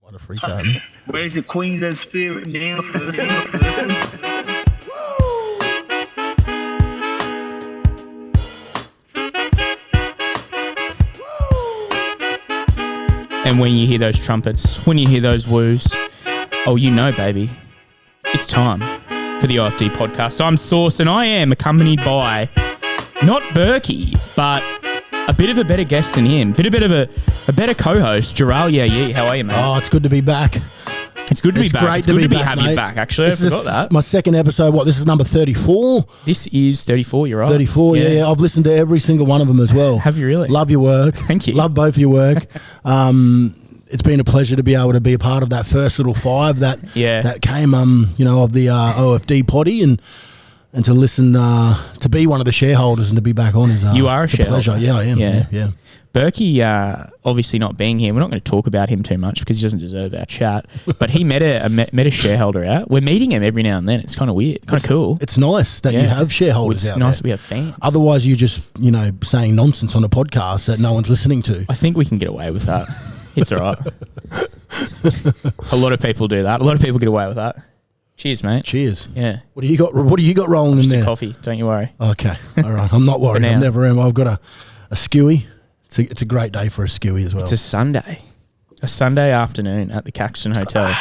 What a freak out. Where's the Queensland spirit now? And when you hear those trumpets, when you hear those woos, oh, you know, baby, it's time for the OFD podcast. So I'm Sauce, and I am accompanied by not Burkey, but a bit of a better guest than him, a bit of a better co-host, Jharal Yow Yeh. How are you, mate? Oh, it's good to be back. It's good to be back. Great it's good to be back, have you back, actually. I forgot that. My second episode. What, this is number 34? This is 34, you're right. 34, yeah. I've listened to every single one of them as well. Have you really? Love your work. Thank you. Love both of your work. It's been a pleasure to be able to be a part of that first little five that came, of the OFD potty and to listen, to be one of the shareholders and to be back on is you are a shareholder. Pleasure. Yeah, I am. Yeah. Burkey, obviously not being here, we're not going to talk about him too much because he doesn't deserve our chat. But he met a shareholder out. We're meeting him every now and then. It's kind of weird, kind of cool. It's nice that you have shareholders out there. It's nice that we have fans. Otherwise, you're just saying nonsense on a podcast that no one's listening to. I think we can get away with that. It's all right. A lot of people do that. A lot of people get away with that. Cheers, mate. Cheers. Yeah. What do you got rolling in there? Just a coffee. Don't you worry. Okay. All right. I'm not worried. I never am. I've got a skewy. It's a great day for a skewy as well. It's a Sunday afternoon at the Caxton Hotel.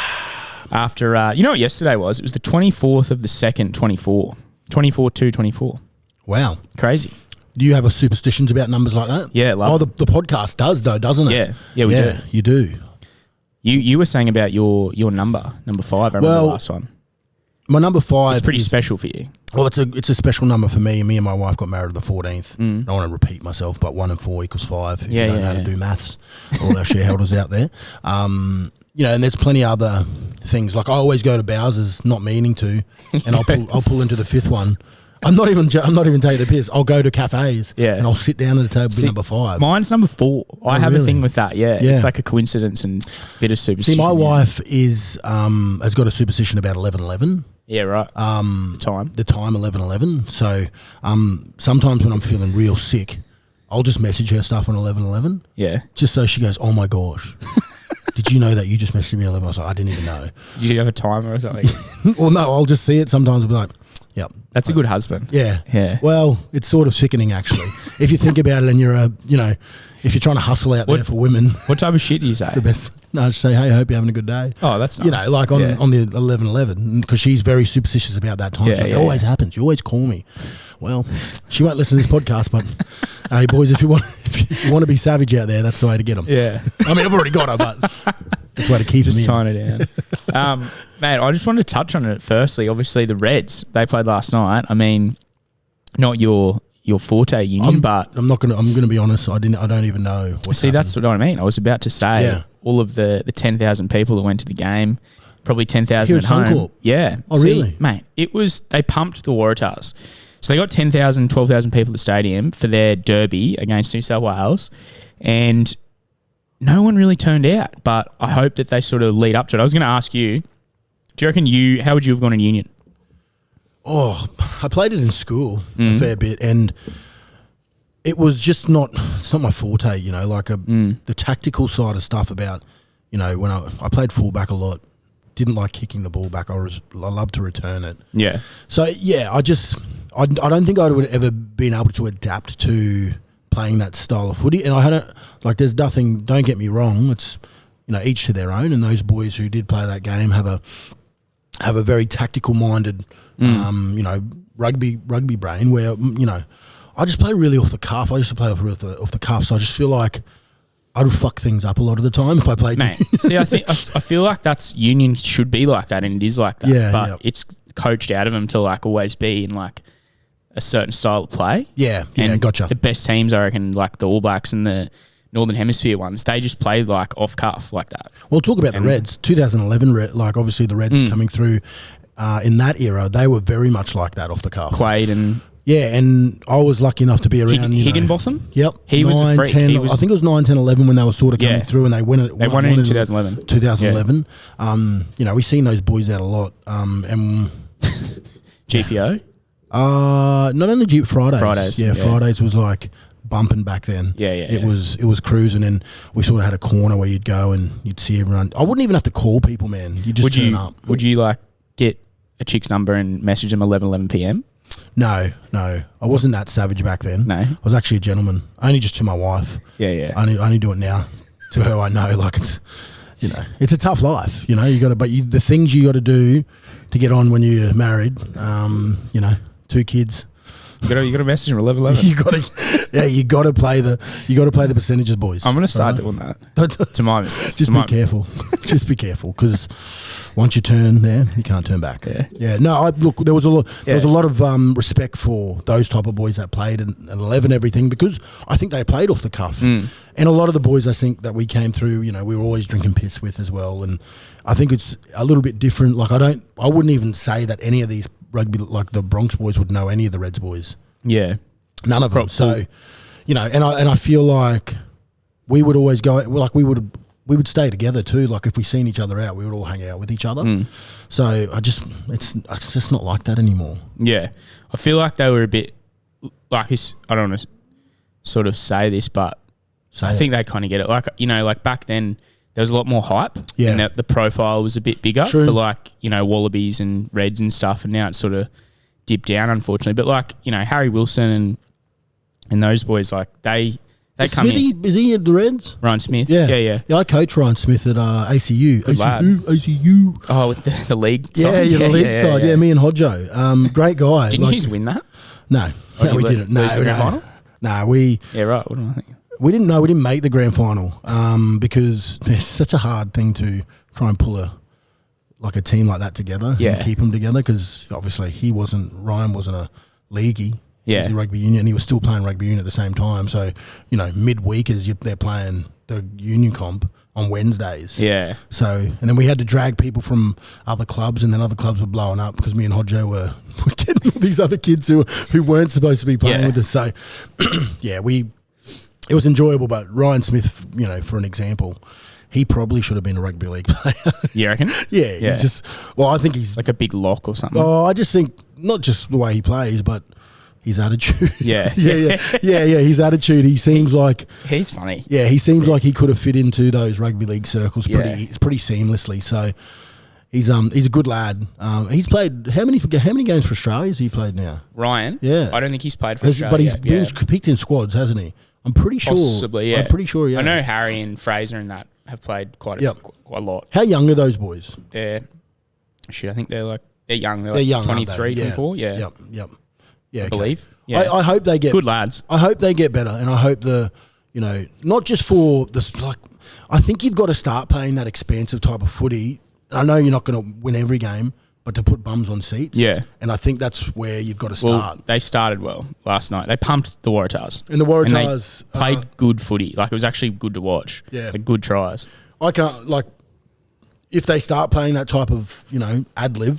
After, you know what yesterday was? It was the 24th of the 2nd, 24. 24/2/24. Wow. Crazy. Do you have superstitions about numbers like that? Yeah. The podcast does though, doesn't it? Yeah, we do. You do. You were saying about your number 5. I remember the last one. My number 5 it's pretty special for you. Well, it's a special number for me. Me and my wife got married on the 14th. I don't want to repeat myself, but 1 and 4 equals 5. If you don't know how to do maths, all our shareholders out there. And there's plenty of other things. Like I always go to Bowser's, not meaning to, and I'll pull into the 5th one. I'm not even taking the piss. I'll go to cafes and I'll sit down at a table with number 5. Mine's number 4. I have a thing with that. Yeah. It's like a coincidence and bit of superstition. See, my wife has got a superstition about 11:11. Yeah, right. The time 11:11. So sometimes when I'm feeling real sick, I'll just message her stuff on 11:11. Yeah. Just so she goes, "Oh my gosh." Did you know that you just messaged me 11? I was like, I didn't even know. Did you have a timer or something? Well, no, I'll just see it. Sometimes I'll be like, yep. That's a good husband. Yeah. Well, it's sort of sickening actually. If you think about it and you're if you're trying to hustle out there for women. What type of shit do you say? It's the best. No, I just say, hey, I hope you're having a good day. Oh, that's nice. Like on the 11:11, because she's very superstitious about that time. It always happens. You always call me. Well, she won't listen to this podcast, but hey, boys, if you want to be savage out there, that's the way to get them. Yeah. I mean, I've already got her, but that's the way to keep them in. Just tying it down. Mate, I just wanted to touch on it firstly. Obviously, the Reds, they played last night. I mean, not your forte Union, but I'm going to be honest. I don't even know. See, that's what I mean. I was about to say all of the 10,000 people that went to the game, probably 10,000 at home. Suncorp. Yeah. Oh, really? Mate, they pumped the Waratahs. So they got 10,000, 12,000 people at the stadium for their derby against New South Wales, and no one really turned out. But I hope that they sort of lead up to it. I was going to ask you, do you reckon how would you have gone in Union? Oh, I played it in school a fair bit, and it was just it's not my forte, like the tactical side of stuff about, when I played fullback a lot, didn't like kicking the ball back. I loved to return it. Yeah. So, I don't think I would have ever been able to adapt to playing that style of footy, and there's nothing, don't get me wrong, it's, each to their own, and those boys who did play that game have a very tactical minded, rugby brain where, I just play really off the cuff. I used to play off the cuff, so I just feel like I'd fuck things up a lot of the time if I played. Mate, see, I feel like that's Union should be like that, and it is like that. Yeah, but it's coached out of them to always be in a certain style of play. Yeah, and gotcha. The best teams, I reckon, like the All Blacks and the Northern Hemisphere ones, they just play off cuff like that. Well, talk about the Reds. 2011, obviously the Reds coming through in that era, they were very much like that off the cuff. Quaid and... Yeah, and I was lucky enough to be around. Higginbotham? Yep. He was a freak. 10, I think it was 9, 10, 11 when they were sort of coming through, and they won it. They won it in 2011. 2011. Yeah. We've seen those boys out a lot. And GPO? Not only Fridays. Fridays. Yeah, Fridays was bumping back then. It yeah. was cruising, and we sort of had a corner where you'd go and you'd see everyone. I wouldn't even have to call people, man. You just turn up. Would you like get a chick's number and message them 11 p.m? No. I wasn't that savage back then. No. I was actually a gentleman. Only just to my wife. Yeah. I only do it now to her I know. Like it's, it's a tough life. You got to, but the things you got to do to get on when you're married, 2 kids. You got to message them 11. You got to play the percentages, boys. I'm going to start doing that to my missus. Just be careful. Just be careful, because once you turn there, you can't turn back. Yeah. No, look, there was a lot of respect for those type of boys that played at 11 everything, because I think they played off the cuff. And a lot of the boys I think that we came through, we were always drinking piss with as well. And I think it's a little bit different. Like I wouldn't even say that any of these rugby, like the Bronx boys, would know any of the Reds boys. Yeah. None of them. So, and I feel like we would always go, like we would stay together too. Like if we seen each other out, we would all hang out with each other. So it's just not like that anymore. Yeah. I feel like they were a bit like this. I don't want to sort of say this, but I think they kind of get it. Like, like back then there was a lot more hype. Yeah. And the profile was a bit bigger for like, Wallabies and Reds and stuff. And now it's sort of dipped down, unfortunately. But like, Harry Wilson and those boys, like they come in. Is he at the Reds? Ryan Smith. Yeah. I coach Ryan Smith at ACU. ACU. Oh, with the league side? The league side. Yeah, me and Hodjo. Great guy. Didn't you just win that? No, we didn't. No, final? No, we... Yeah, right. What do I think? We didn't make the grand final because it's such a hard thing to try and pull a team like that together and keep them together, because obviously Ryan wasn't a leaguey. He was a rugby union. He was still playing rugby union at the same time. So, midweek they're playing the union comp on Wednesdays. Yeah. So, and then we had to drag people from other clubs, and then other clubs were blowing up because me and Hodjo were getting all these other kids who weren't supposed to be playing with us. So, it was enjoyable. But Ryan Smith, for an example, he probably should have been a rugby league player. You reckon? Yeah. He's just, I think he's like a big lock or something. Oh, I just think not just the way he plays, but his attitude. Yeah. His attitude. He seems like he's funny. Yeah, he seems like he could have fit into those rugby league circles pretty seamlessly. So he's a good lad. He's played how many games for Australia has he played now? Ryan. Yeah. I don't think he's played for Australia. But he's been picked in squads, hasn't he? I'm pretty sure. Possibly, yeah. I'm pretty sure. Yeah. I know Harry and Fraser and that have played quite a lot. How young are those boys? I think they're young. They're young, 23, 24. Yeah. Yep. Yeah, I believe. Yeah. I hope they get good lads. I hope they get better, and I hope not just for this. I think you've got to start playing that expansive type of footy. I know you're not going to win every game, but to put bums on seats. Yeah. And I think that's where you've got to start. Well, they started well last night. They pumped the Waratahs. And the Waratahs played good footy. Like, it was actually good to watch. Yeah. Good tries. I can't, if they start playing that type of, ad-lib,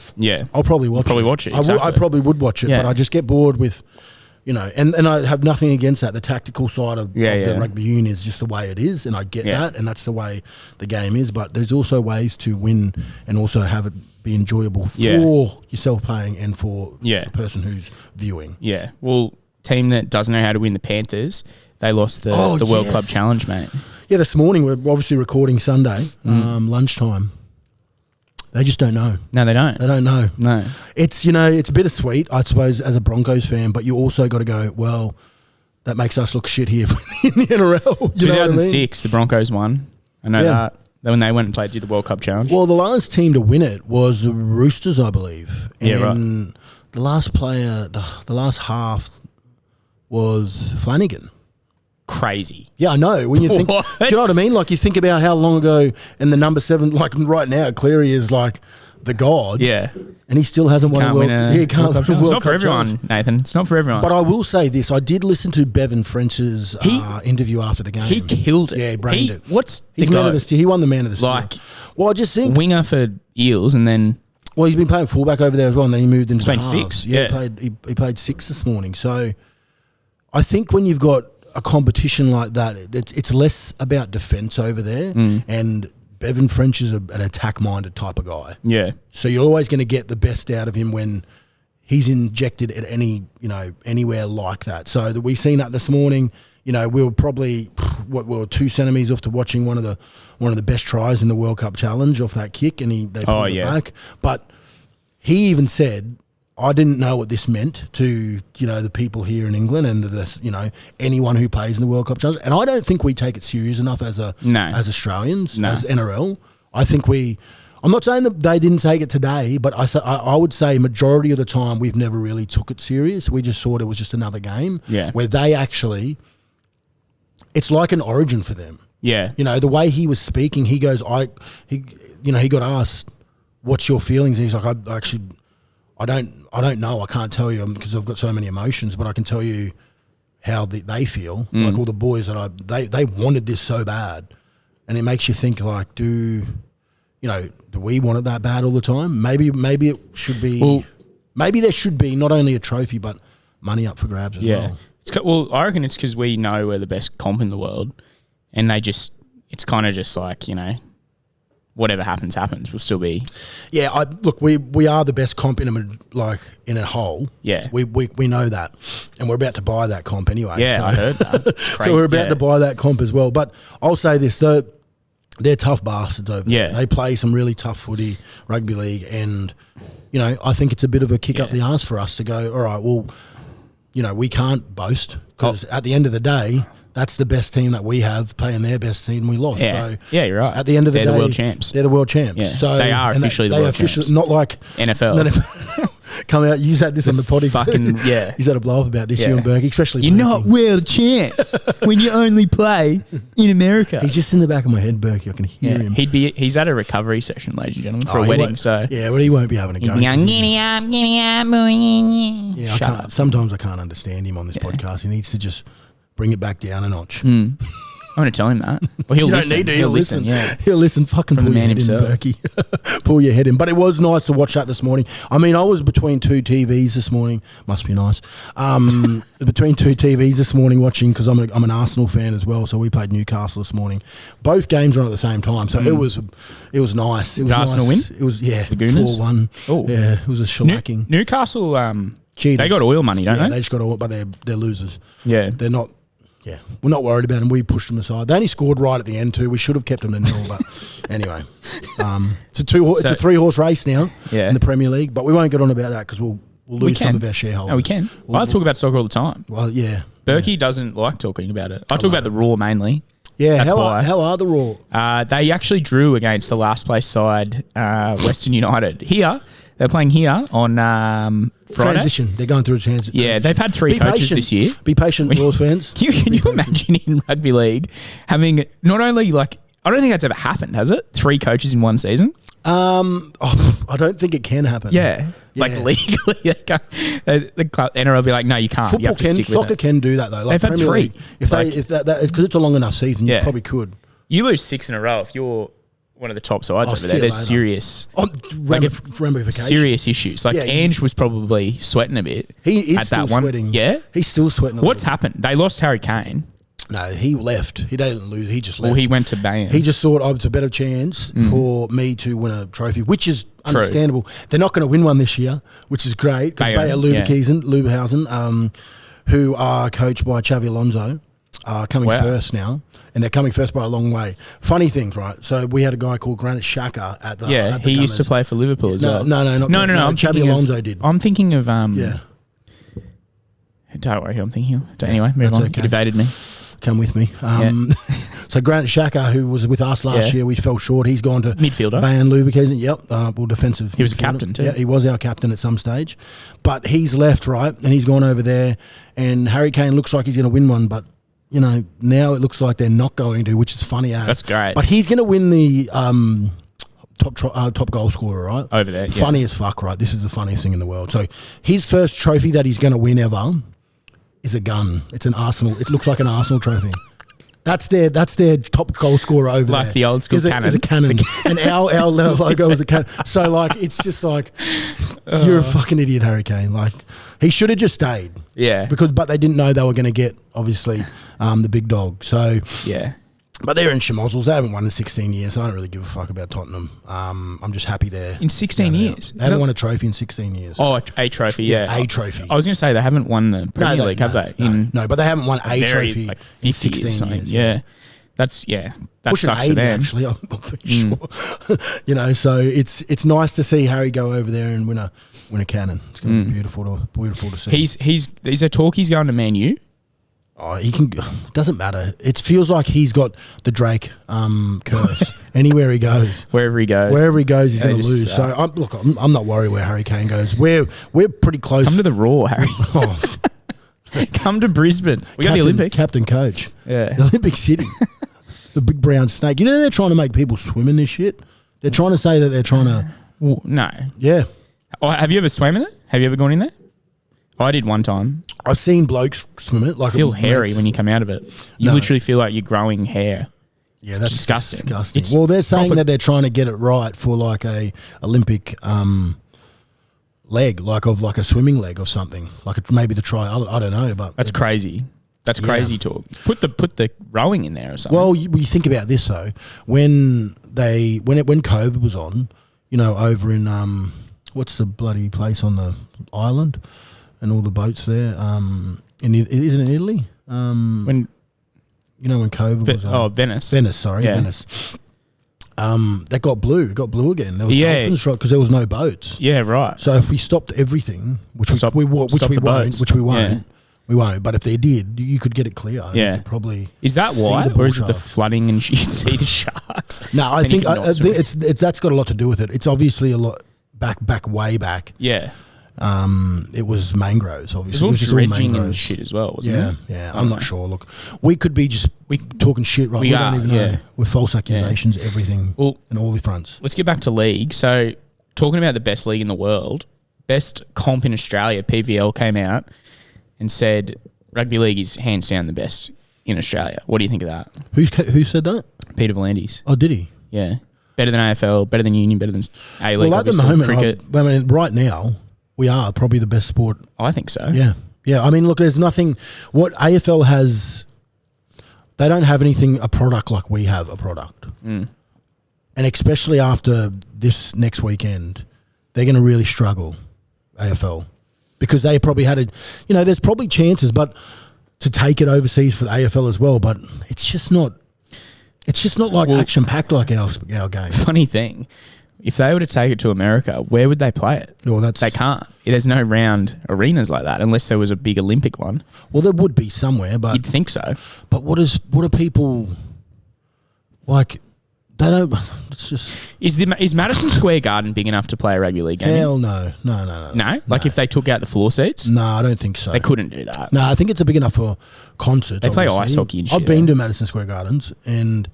I'll probably watch it. Exactly. I probably would watch it, but I just get bored with, and I have nothing against that. The tactical side of the rugby union is just the way it is, and I get that, and that's the way the game is. But there's also ways to win and also have it be enjoyable for yourself playing and for the person who's viewing. Yeah. Well, team that doesn't know how to win, the Panthers, they lost the World Club Challenge, mate. Yeah, this morning, we're obviously recording Sunday, lunchtime. They just don't know. No, they don't. They don't know. No. It's, it's bittersweet, I suppose, as a Broncos fan, but you also got to go, well, that makes us look shit here in the NRL. 2006, the Broncos won. I know that. When they went and did the World Cup Challenge. Well, the last team to win it was the Roosters, I believe. And the last player, the last half was Flanagan. Crazy. Yeah, I know. When you think, do you know what I mean? Like, you think about how long ago, and the number 7, like right now, Cleary is like the god. Yeah. And he still hasn't won a World Cup. He can't win a World Cup. It's not for everyone, Nathan. It's not for everyone. But I will say this. I did listen to Bevan French's interview after the game. He killed it. Yeah, he brained it. He won the man of the steal. Well, I just think... Winger for Eels, and then... Well, he's been playing fullback over there as well, and then he moved into the halves. 6. Yeah, he played 6 this morning. So I think when you've got a competition like that, it's less about defence over there, and Bevan French is an attack-minded type of guy. Yeah. So you're always going to get the best out of him when he's injected at anywhere like that. So we've seen that this morning. You know, we were probably we were 2 centimetres off to watching one of the best tries in the World Cup Challenge off that kick, and they pulled it back. But he even said, I didn't know what this meant to, the people here in England and anyone who plays in the World Cup Challenge. And I don't think we take it serious enough as Australians, as NRL. I think I'm not saying that they didn't take it today, but I would say majority of the time we've never really took it serious. We just thought it was just another game where they actually, it's like an origin for them. Yeah. The way he was speaking, he goes, he got asked, what's your feelings? And he's like, I don't know. I can't tell you because I've got so many emotions, but I can tell you how they feel. Like all the boys that they wanted this so bad, and it makes you think like, do we want it that bad all the time? Maybe it should be. Well, maybe there should be not only a trophy but money up for grabs as well. I reckon it's because we know we're the best comp in the world, and it's kind of just like whatever happens, we'll still be. Yeah, look, we are the best comp in a whole. Yeah, we know that, and we're about to buy that comp anyway. Yeah, I heard that. So we're about to buy that comp as well. But I'll say this: they're tough bastards over there. They play some really tough footy, rugby league, and I think it's a bit of a kick up the arse for us to go. All right, well, we can't boast because at the end of the day, that's the best team that we have playing their best team. We lost. Yeah, so you're right. At the end of the day, they're the world champs. They're the world champs. Yeah. So they are officially the world champs. Not like NFL. Come out, use that this on the potty. Use that a blow up about this, you and Burkey, especially. You're not world champs when you only play in America. He's just in the back of my head, Burkey. I can hear him. He's at a recovery session, ladies and gentlemen, for a wedding. So well, he won't be having a go. Giddy up, boy. Yeah, sometimes I can't understand him on this podcast. He needs to just bring it back down a notch. I'm going to tell him that. Well, he'll listen. He'll listen. Yeah. He'll listen. Fucking pull your head in, Burkey. Pull your head in. But it was nice to watch that this morning. I mean, I was between 2 TVs this morning. Must be nice. Between 2 TVs this morning watching, because I'm an Arsenal fan as well. So we played Newcastle this morning. Both games were on at the same time. So it was nice. It was Arsenal nice. win? It was, the Gooners? 4-1. Oh. Yeah, it was a shellacking. Newcastle, cheaters. They got oil money, don't they? They just got oil, but they're losers. Yeah. They're not. Yeah, we're not worried about them. We pushed them aside. They only scored right at the end too. We should have kept them to 0, but anyway, it's a 3-horse race now in the Premier League. But we won't get on about that because we'll lose some of our shareholders. No, we can. I talk about soccer all the time. Well, yeah. Berkey doesn't like talking about it. I talk about the Raw mainly. Yeah, how are the Raw? They actually drew against the last place side, Western United. They're playing here on Friday. Transition. They're going through a transition. Yeah, they've had 3 coaches this year. Be patient, Raws fans. Can you imagine in rugby league having not only I don't think that's ever happened, has it? 3 coaches in one season? I don't think it can happen. Yeah. Legally, the club, NRL will be like, no, you can't. Football you have to stick soccer with it. can do that though. Like they've had 3. League, if that because it's a long enough season, you probably could. You lose 6 in a row if you're one of the top sides over there. There's serious ramifications. Serious issues. Like Ange was probably sweating a bit. He is at still that sweating. One. Yeah, he's still sweating. What's happened? They lost Harry Kane. No, he left. He didn't lose. He just left. Well, he went to Bayern. He just thought, it's a better chance for me to win a trophy, which is understandable. They're not going to win one this year, which is great. Because Leverkusen, who are coached by Xavi Alonso, are coming first now. And they're coming first by a long way. Funny things, right? So we had a guy called Granit Xhaka at the he Gunners. used to play for Liverpool as well. No. Xavi Alonso did. I'm thinking of Don't worry, I'm thinking. Anyway, move on. Okay. You evaded me. Come with me. So Granit Xhaka, who was with us last year, we fell short. He's gone to midfielder. Bayern Leverkusen. Yep, defensive. He was a captain too. Yeah, he was our captain at some stage, but he's left, right, and he's gone over there. And Harry Kane looks like he's going to win one, but now it looks like they're not going to, which is funny. That's great. But he's going to win the top goal scorer, right? Over there. Funny as fuck, right? This is the funniest thing in the world. So his first trophy that he's going to win ever is a gun. It's an Arsenal. It looks like an Arsenal trophy. That's their top goal scorer over there. Like the old school cannon. Is a cannon. And our logo is a cannon. So it's just you're a fucking idiot, Harry Kane. He should have just stayed. Yeah. But they didn't know they were going to get, obviously, the big dog. So yeah. But they're in schmozzles. They haven't won in 16 years, so I don't really give a fuck about Tottenham. I'm just happy they're... In 16 years? They haven't won a trophy in 16 years. Oh, a trophy, yeah. A trophy. I was going to say they haven't won the Premier League, have they? No, but they haven't won a trophy like in 50 16 years. Yeah. That Pushing sucks 80, for them. actually, I'm pretty sure. You know, so it's nice to see Harry go over there and win a cannon. It's going to be beautiful to see. Is there talk he's going to Man U? Oh, he can. Doesn't matter. It feels like he's got the Drake curse. Anywhere he goes, Wherever he goes, he's going to lose. So I'm not worried where Harry Kane goes. We're pretty close. Come to the Raw, Harry. Oh, come to Brisbane. We got the Olympic. Captain coach. Yeah. The Olympic City. The big brown snake. You know they're trying to make people swim in this shit. They're trying to say that they're trying to. Well, no. Yeah. Oh, have you ever swam in it? Have you ever gone in there? I did one time. I've seen blokes swim it. Like, I feel hairy when you come out of it. You literally feel like you're growing hair. Yeah, that's disgusting. It's well, they're saying that they're trying to get it right for like a Olympic leg, like a swimming leg or something. Like maybe the try. I don't know, but that's crazy. That's crazy talk. Put the rowing in there or something. Well, you think about this though. When COVID was on, you know, over in what's the bloody place on the island, and all the boats there. Isn't it Italy? When COVID was on. Oh, Venice. Venice. That got blue. It got blue again. There was dolphins, right? Because there was no boats. Yeah, right. So if we stopped everything, which we won't. Yeah. We won't. But if they did, you could get it clear. Yeah, probably. Is that why, or is it the flooding and you see the sharks? No, I think it's that's got a lot to do with it. It's obviously a lot way back. Yeah. It was mangroves, obviously. It was all dredging and shit as well, wasn't it? Yeah. I'm not sure. Look, we could be just talking shit, right? We don't even know. With false accusations, everything, and all the fronts. Let's get back to league. So, talking about the best league in the world, best comp in Australia, PVL came out and said rugby league is hands down the best in Australia. What do you think of that? Who said that? Peter V'landys. Oh, did he? Yeah. Better than AFL, better than Union, better than A-League. Well, at the moment, cricket. I mean, right now, we are probably the best sport. I think so. Yeah. Yeah. I mean, look, there's nothing. What AFL has, they don't have a product like we have a product. And especially after this next weekend, they're going to really struggle, AFL. Because they probably had there's probably chances, but to take it overseas for the AFL as well. But it's just not like action packed like our game. Funny thing, if they were to take it to America, where would they play it? Well, they can't. There's no round arenas like that unless there was a big Olympic one. Well, there would be somewhere, but you'd think so. But what are people like? They don't. It's just is Madison Square Garden big enough to play a rugby league game? Hell no. No. Like if they took out the floor seats? No, I don't think so. They couldn't do that. No, I think it's big enough for concerts. They play ice hockey and shit. I've been to Madison Square Gardens, and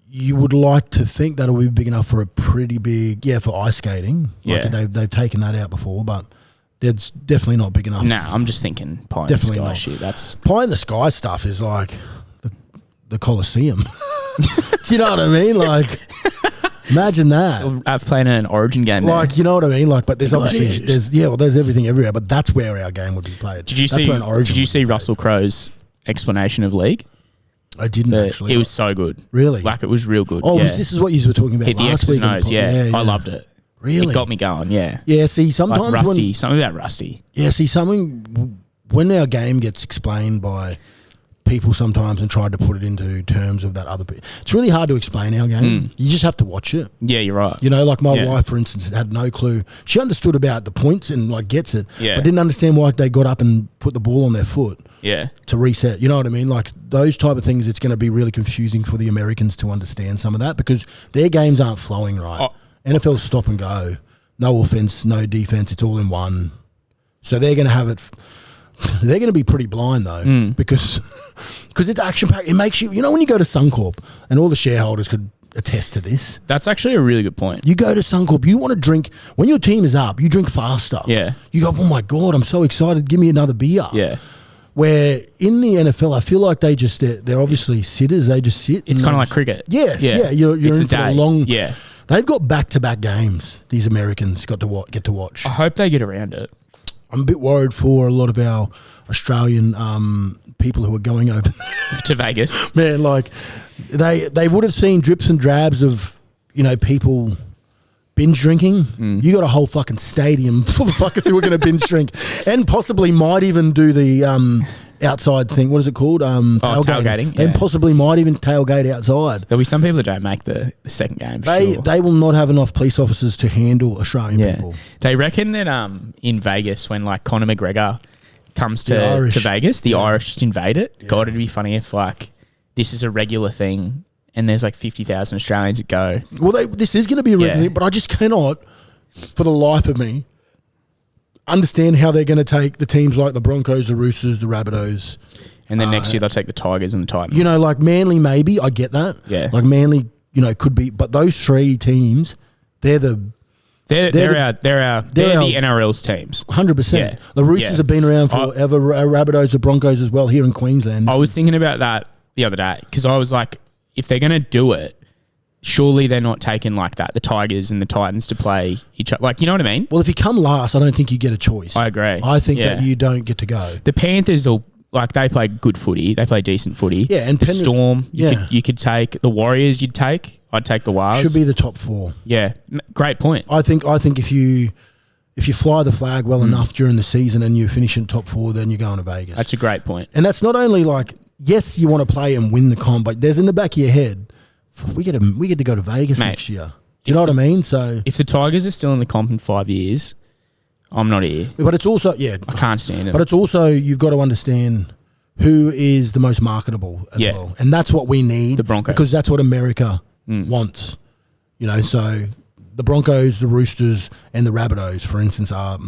you would like to think that'll be big enough for a pretty big for ice skating. Yeah, like they've taken that out before, but it's definitely not big enough. No, I'm just thinking pie in the sky shit. That's pie in the sky stuff is like the Coliseum. Do you know what I mean? Like, imagine that. I've played an Origin game there. Like, you know what I mean? Like, but there's obviously there's everything everywhere. But that's where our game would be played. Did you see Russell Crowe's explanation of league? I didn't actually. It was so good. Really? Like, it was real good. Oh, this is what you were talking about Hit the last X's week. nose, I loved it. Really? It got me going, yeah. Yeah, see, sometimes like Rusty, something about Rusty. Yeah, see, when our game gets explained by people sometimes and tried to put it into terms of that other people, it's really hard to explain our game. You just have to watch it. Yeah, you're right. You know, like my wife, for instance, had no clue. She understood about the points and like gets it, but didn't understand why they got up and put the ball on their foot to reset. You know what I mean? Like those type of things, it's going to be really confusing for the Americans to understand some of that because their games aren't flowing right. NFL's stop and go. No offense, no defense. It's all in one. So they're going to have it. They're going to be pretty blind though because it's action packed. It makes you when you go to Suncorp, and all the shareholders could attest to this. That's actually a really good point. You go to Suncorp, you want to drink when your team is up. You drink faster. Yeah. You go, oh my god, I'm so excited. Give me another beer. Yeah. Where in the NFL, I feel like they're obviously sitters. They just sit. It's kind of like cricket. Yes. Yeah. You're in for a long. Yeah. They've got back-to-back games. These Americans get to watch. I hope they get around it. I'm a bit worried for a lot of our Australian people who are going over there to Vegas. Man, like They would have seen drips and drabs of, people binge drinking. You got a whole fucking stadium full of fuckers who are going to binge drink and possibly might even do the outside thing. What is it called? Tailgating. And possibly might even tailgate outside. There'll be some people that don't make the second game. They will not have enough police officers to handle Australian people. They reckon that in Vegas, when like Conor McGregor comes to Vegas, the Irish just invade it. Yeah. God, it'd be funny if like this is a regular thing and there's like 50,000 Australians that go. Well, this is going to be a regular thing, but I just cannot, for the life of me, understand how they're going to take the teams like the Broncos, the Roosters, the Rabbitohs. And then next year they'll take the Tigers and the Titans. Like Manly maybe, I get that. Yeah. Like Manly, could be, but those three teams, they're the NRL's teams. 100%. Yeah. The Roosters have been around forever. Rabbitohs, the Broncos as well here in Queensland. I was thinking about that the other day because I was like, if they're going to do it, surely they're not taking like that, the Tigers and the Titans to play each other. Like, you know what I mean? Well, if you come last, I don't think you get a choice. I agree. I think that you don't get to go. The Panthers will, like, they play good footy. They play decent footy. Yeah, and the Storm, you could take. The Warriors, you'd take. I'd take the Wars. Should be the top four. Yeah, great point. I think if you fly the flag well enough during the season and you finish in top four, then you're going to Vegas. That's a great point. And that's not only like, yes, you want to play and win the comp, but there's in the back of your head, we get to go to Vegas next year. Do you know what I mean? So if the Tigers are still in the comp in 5 years, I'm not here. But it's also I can't stand it. But it's also you've got to understand who is the most marketable as well, and that's what we need. The Broncos, because that's what America wants. So the Broncos, the Roosters, and the Rabbitohs, for instance, are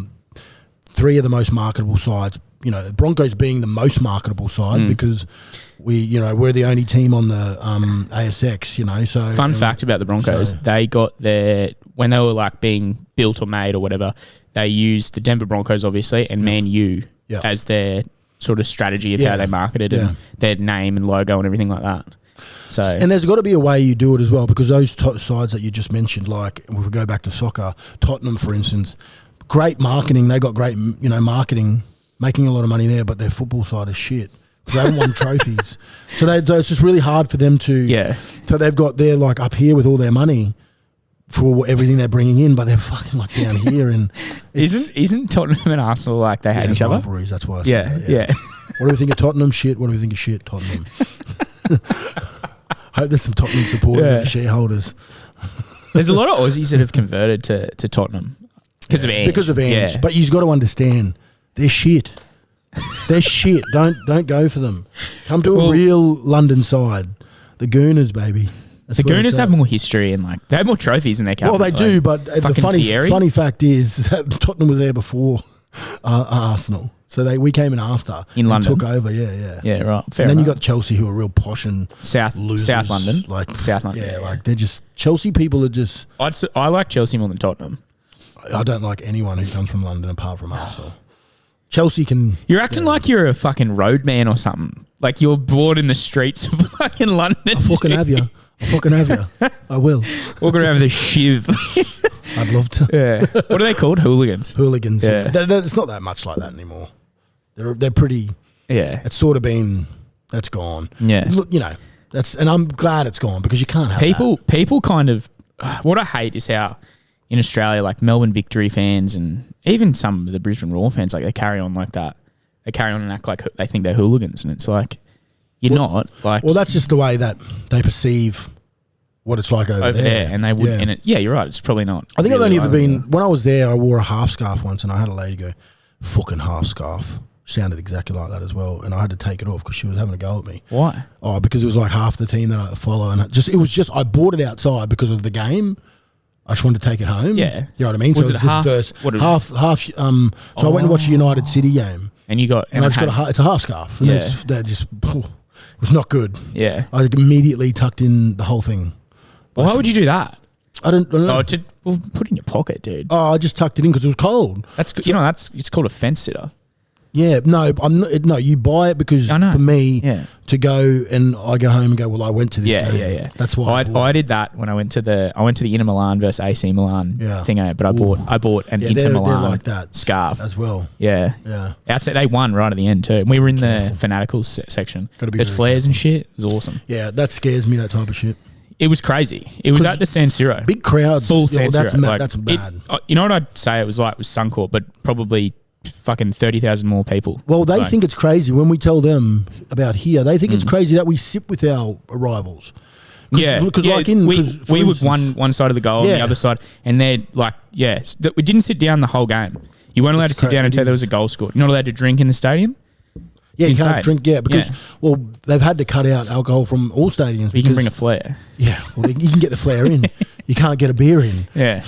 three of the most marketable sides. The Broncos being the most marketable side because we're the only team on the ASX. So fun fact about the Broncos, they got when they were like being built or made or whatever, they used the Denver Broncos obviously and Man U as their sort of strategy of how they marketed and their name and logo and everything like that. So and there's got to be a way you do it as well because those sides that you just mentioned, like if we go back to soccer, Tottenham for instance, great marketing. They got great marketing, making a lot of money there, but their football side is shit. They haven't won trophies, so it's just really hard for them to. Yeah. So they're like up here with all their money for everything they're bringing in, but they're fucking like down here. And isn't Tottenham and Arsenal like they hate each other? Rivalries. That's why. I said that, yeah. What do we think of Tottenham? Shit. What do we think of shit? Tottenham. Hope there's some Tottenham supporters and shareholders. There's a lot of Aussies that have converted to Tottenham because of Ange. Because of Ange. Yeah. But you've got to understand, they're shit. They're shit. Don't go for them. Come to a real London side. The Gooners, baby. The Gooners have more history and like they have more trophies in their capital. Well, they do, but the funny fact is that Tottenham was there before Arsenal. So we came in after. In London. Took over, yeah. Yeah, right. Fair and then enough. you got Chelsea who are real posh and South London. Like South London. Yeah, like they're just Chelsea people are just I like Chelsea more than Tottenham. I don't like anyone who comes from London apart from Arsenal. Chelsea can... You're acting like you're a fucking roadman or something. Like you're bored in the streets of fucking London. I fucking have you. I will. Walking around with a shiv. I'd love to. Yeah. What are they called? Hooligans. Hooligans, yeah. It's not that much like that anymore. They're pretty... Yeah. It's sort of been... That's gone. Yeah. And I'm glad it's gone because you can't have People kind of... What I hate is how... In Australia, like Melbourne Victory fans and even some of the Brisbane Roar fans, like they carry on like that. They carry on and act like they think they're hooligans, and it's like you're not. Like, well, that's just the way that they perceive what it's like over there. And they would, and you're right. It's probably not. I think I've only ever been when I was there. I wore a half scarf once, and I had a lady go, "Fucking half scarf." Sounded exactly like that as well, and I had to take it off because she was having a go at me. Why? Oh, because it was like half the team that I follow, and I bought it outside because of the game. I just wanted to take it home. Yeah. You know what I mean? Was so it half? Half. So I went and watched the United City game. And you got... And I just got it's a half scarf. And it was not good. Yeah. I immediately tucked in the whole thing. Why would you do that? I don't know. Put it in your pocket, dude. Oh, I just tucked it in because it was cold. That's good. It's called a fence sitter. Yeah, no, I'm not, no. You buy it because I know. for me Yeah. to go and I go home and go, well, I went to this game. Yeah. That's why I did that when I went to the Inter Milan versus AC Milan thing. But I bought an Inter Milan they're like that scarf as well. Yeah. Outside, they won right at the end too. And we were in the Fanaticals section. There's flares and shit. It was awesome. Yeah, that scares me. That type of shit. It was crazy. It was at the San Siro. Big crowds. Full San Siro. That's bad. You know what I'd say it was like? It was Suncorp, but probably fucking 30,000 more people. Well, they think it's crazy when we tell them about here. They think it's crazy that we sit with our rivals. Because we were one side of the goal and the other side, and they're like, we didn't sit down the whole game. You weren't allowed to sit down until there was a goal scored. You're not allowed to drink in the stadium. Yeah, you can't drink. Yeah, because well, they've had to cut out alcohol from all stadiums. But you can bring a flare. Yeah, well, you can get the flare in. You can't get a beer in. Yeah,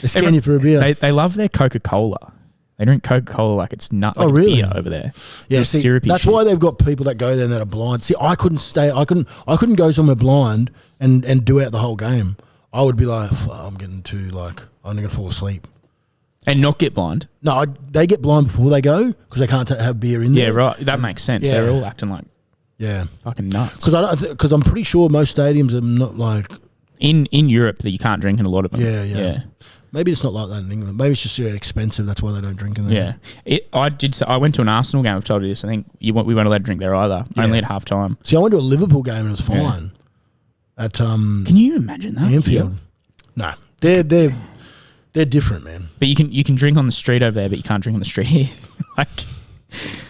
they scan you for a beer. They love their Coca-Cola. They drink Coca-Cola like it's nut. Like really? It's beer over there. Yeah, see, syrupy that's shit. why they've got people that go there and that are blind. See, I couldn't stay. I couldn't go somewhere blind and do out the whole game. I would be like, I'm getting too I'm gonna fall asleep. And not get blind. No, they get blind before they go because they can't have beer in there. Yeah, right. That makes sense. Yeah. They're all acting like fucking nuts. Because I'm pretty sure most stadiums are not like in Europe that you can't drink in a lot of them. Yeah. Maybe it's not like that in England. Maybe it's just expensive. That's why they don't drink in there. Yeah. I went to an Arsenal game. I've told you this. I think we weren't allowed to drink there either. Only at half time. See, I went to a Liverpool game and it was fine. At Can you imagine that? Anfield. No, they're different, man. But you can drink on the street over there, but you can't drink on the street here. Like,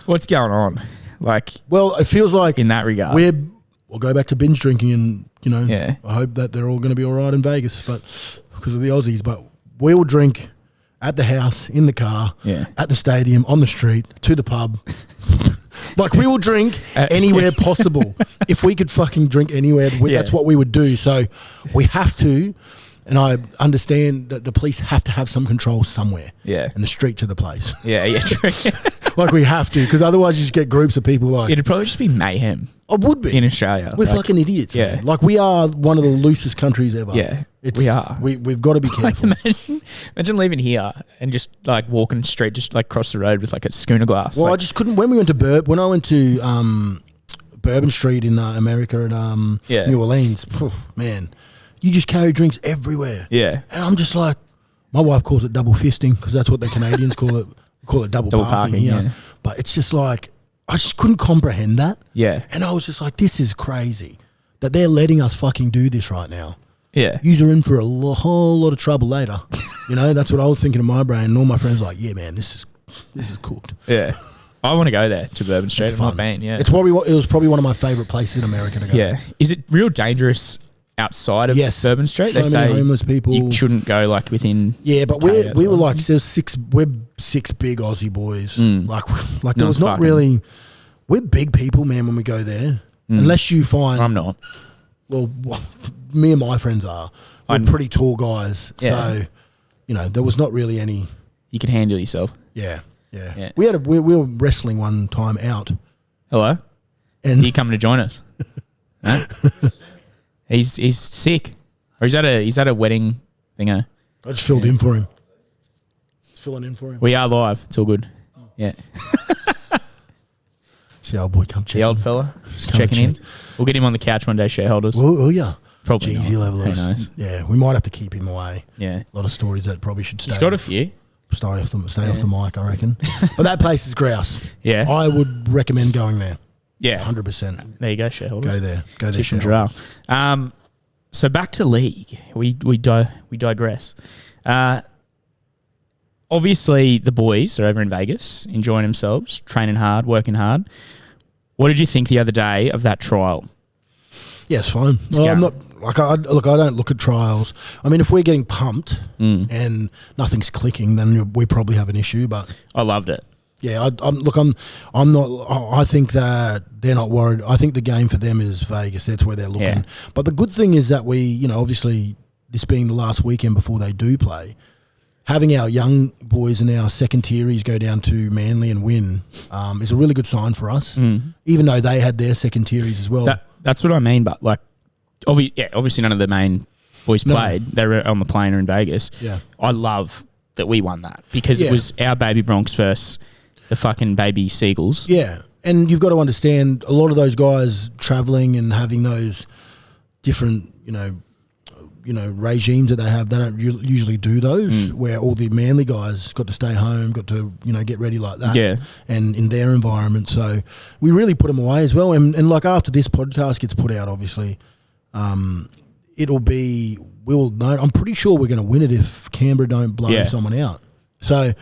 what's going on? Like, well, it feels like in that regard, we'll go back to binge drinking, and I hope that they're all going to be all right in Vegas, but because of the Aussies. But we will drink at the house, in the car, at the stadium, on the street, to the pub. Like, we will drink anywhere possible. If we could fucking drink anywhere, that's what we would do. So we have to. And I understand that the police have to have some control somewhere. Yeah. And the street to the place. Yeah, true. Like, we have to, because otherwise you just get groups of people like... It'd probably just be mayhem. It would be. In Australia. We're fucking idiots. Yeah. Man. Like, we are one of the loosest countries ever. Yeah, we are. We've got to be careful. Like, imagine leaving here and just, like, walking straight, just, like, across the road with, like, a schooner glass. Well, I just couldn't... When I went to Bourbon Street in America at New Orleans, man... You just carry drinks everywhere. Yeah. And I'm just like, my wife calls it double fisting because that's what the Canadians call it. We call it double parking here. Yeah. But it's just like, I just couldn't comprehend that. Yeah. And I was just like, this is crazy that they're letting us fucking do this right now. Yeah. You're in for a whole lot of trouble later. That's what I was thinking in my brain. And all my friends were like, yeah, man, this is cooked. Yeah. I want to go there to Bourbon Street. It's fun. It was probably one of my favourite places in America to go. Yeah. Is it real dangerous outside of Bourbon Street? They say homeless people. You shouldn't go like within. Yeah, but we were like we're six big Aussie boys. Like there was not really. We're big people, man. When we go there, unless you find I'm not. Well, me and my friends are. We're pretty tall guys, so there was not really any. You could handle yourself. Yeah. We were wrestling one time out. Hello, and are you coming to join us? Huh? He's sick, or he's at a wedding thingo. I just filled in for him. Just filling in for him. We are live. It's all good. Yeah. See the old boy come check. The old fella just checking in. We'll get him on the couch one day, shareholders. Will ya? Probably. Jeez, he'll have a lot of. Yeah, we might have to keep him away. Yeah. A lot of stories that probably should stay. He's got a few. Stay off the mic, I reckon. But that place is grouse. Yeah. I would recommend going there. Yeah, 100%. There you go, shareholders. Go there, shareholders. So back to league. We digress. Obviously, the boys are over in Vegas, enjoying themselves, training hard, working hard. What did you think the other day of that trial? Yeah, it's fine. I'm not I don't look at trials. I mean, if we're getting pumped and nothing's clicking, then we probably have an issue. But I loved it. Yeah, I'm not. I think that they're not worried. I think the game for them is Vegas. That's where they're looking. Yeah. But the good thing is that we, obviously, this being the last weekend before they do play, having our young boys and our second tieries go down to Manly and win is a really good sign for us. Even though they had their second tieries as well. That's what I mean. But obviously none of the main boys played. They were on the plane or in Vegas. Yeah, I love that we won that because it was our baby Bronx versus the fucking baby seagulls. Yeah, and you've got to understand a lot of those guys travelling and having those different, regimes that they have. They don't usually do those. Where all the Manly guys got to stay home, got to get ready like that. Yeah, and in their environment, so we really put them away as well. And like after this podcast gets put out, obviously, we'll know. I'm pretty sure we're going to win it if Canberra don't blow someone out. So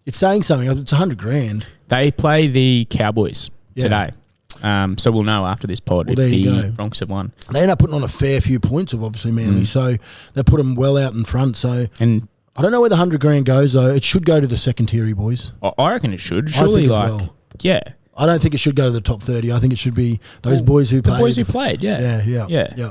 it's saying something. It's $100,000. They play the Cowboys today. So we'll know after this pod if the Bronx have won. They end up putting on a fair few points of obviously Manly, so they put them well out in front. So and I don't know where the $100,000 goes though. It should go to the second tier boys. I reckon it should. Surely, yeah. I don't think it should go to the top 30. I think it should be those boys who played. The boys who played, Yeah.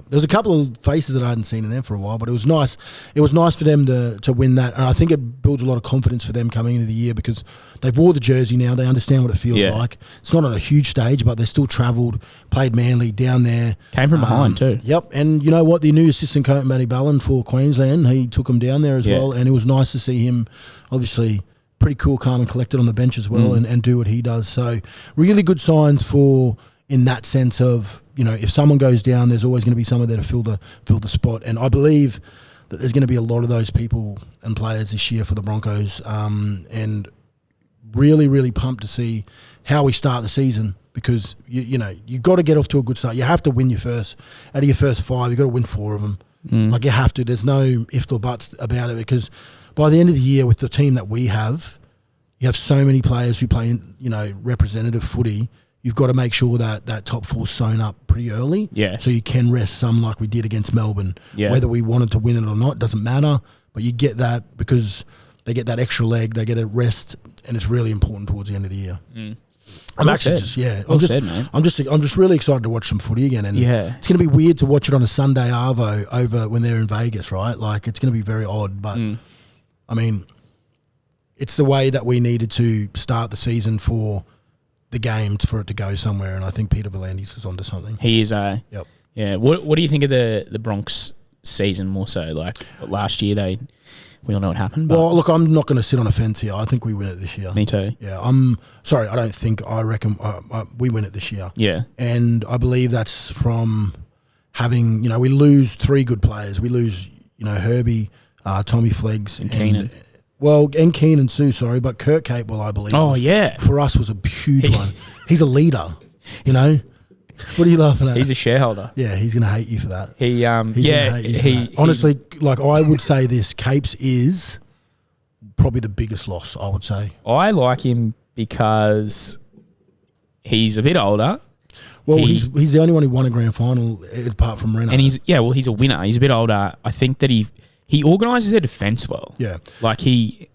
There's a couple of faces that I hadn't seen in there for a while, but it was nice. It was nice for them to win that, and I think it builds a lot of confidence for them coming into the year because they've wore the jersey now. They understand what it feels like. It's not on a huge stage, but they still travelled, played Manly down there. Came from behind too. Yep, and you know what? The new assistant coach, Matty Ballin for Queensland, he took them down there as well, and it was nice to see him, obviously, pretty cool, calm and collected on the bench as well and do what he does. So really good signs for in that sense of, if someone goes down, there's always going to be someone there to fill the spot. And I believe that there's going to be a lot of those people and players this year for the Broncos and really, really pumped to see how we start the season because, you got to get off to a good start. You have to win out of your first 5, you've got to win 4 of them. Like you have to. There's no ifs or buts about it because by the end of the year, with the team that we have, you have so many players who play, representative footy. You've got to make sure that top 4's sewn up pretty early. Yeah. So you can rest some like we did against Melbourne. Yeah. Whether we wanted to win it or not doesn't matter. But you get that because they get that extra leg, they get a rest, and it's really important towards the end of the year. I'm just really excited to watch some footy again, and it's going to be weird to watch it on a Sunday arvo over when they're in Vegas, right? Like it's going to be very odd, but. I mean, it's the way that we needed to start the season for the game for it to go somewhere, and I think Peter V'landys is onto something. He is, Yep. Yeah. What do you think of the Bronx season more so? Like last year, we all know what happened. But well, look, I'm not going to sit on a fence here. I think we win it this year. Me too. Yeah, I reckon we win it this year. Yeah. And I believe that's from having, we lose 3 good players. We lose, Herbie, Tommy Fleggs and Keenan. And Keenan too, sorry, but Kurt Capewell, I believe. Oh, yeah. For us was a huge one. He's a leader, What are you laughing at? He's a shareholder. Yeah, he's going to hate you for that. Honestly, I would say this, Capes is probably the biggest loss, I would say. I like him because he's a bit older. Well, he's the only one who won a grand final apart from Renner. And he's a winner. He's a bit older. I think that he organises their defence well. Yeah. Like he'll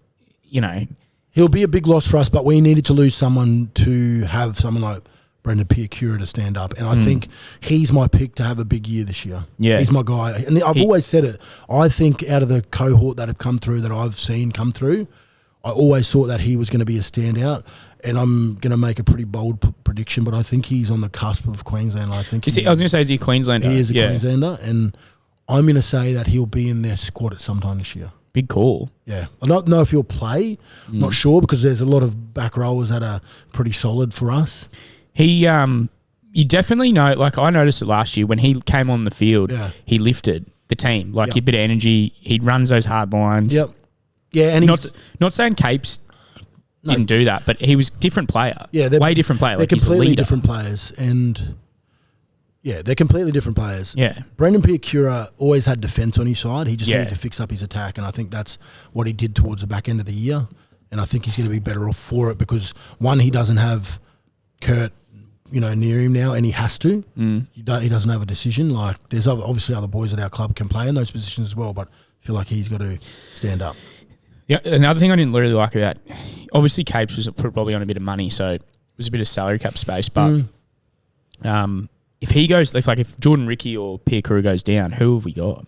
be a big loss for us, but we needed to lose someone to have someone like Brendan Piacura to stand up. And I think he's my pick to have a big year this year. Yeah. He's my guy. And I've always said it. I think out of the cohort that have come through, that I've seen come through, I always thought that he was going to be a standout. And I'm going to make a pretty bold prediction, but I think he's on the cusp of Queensland. I was going to say, is he a Queenslander? He is a Queenslander, and I'm going to say that he'll be in their squad at some time this year. Big call. Yeah. I don't know if he'll play. Not sure, because there's a lot of back rowers that are pretty solid for us. You definitely know, like I noticed it last year when he came on the field, he lifted the team. Like he had a bit of energy. He runs those hard lines. Yep. Yeah, and not saying Capes didn't do that, but he was a different player. Yeah, they're way different player. They're completely different players, and they're completely different players. Yeah, Brendan Piacura always had defence on his side. He just needed to fix up his attack, and I think that's what he did towards the back end of the year. And I think he's going to be better off for it because one, he doesn't have Kurt, near him now, and he has to. He doesn't have a decision. Like there's obviously other boys at our club can play in those positions as well, but I feel like he's got to stand up. Yeah, another thing I didn't really like about, obviously Capes was probably on a bit of money, so it was a bit of salary cap space. But if he goes, if Jordan Ricky or Piacura goes down, who have we got?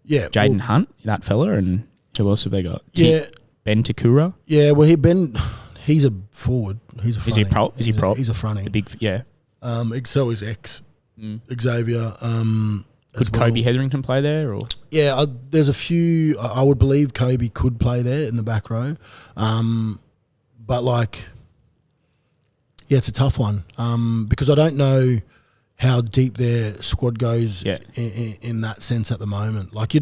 Yeah, Jaden Hunt, that fella, and who else have they got? Yeah, Ben Takura. Yeah, well he's a forward. He's a fronty. Is he a prop? He's a fronty. So is Xavier. Could Kobe Hetherington play there? Or there's a few. I would believe Kobe could play there in the back row, but Yeah, it's a tough one because I don't know how deep their squad goes in that sense at the moment. Like you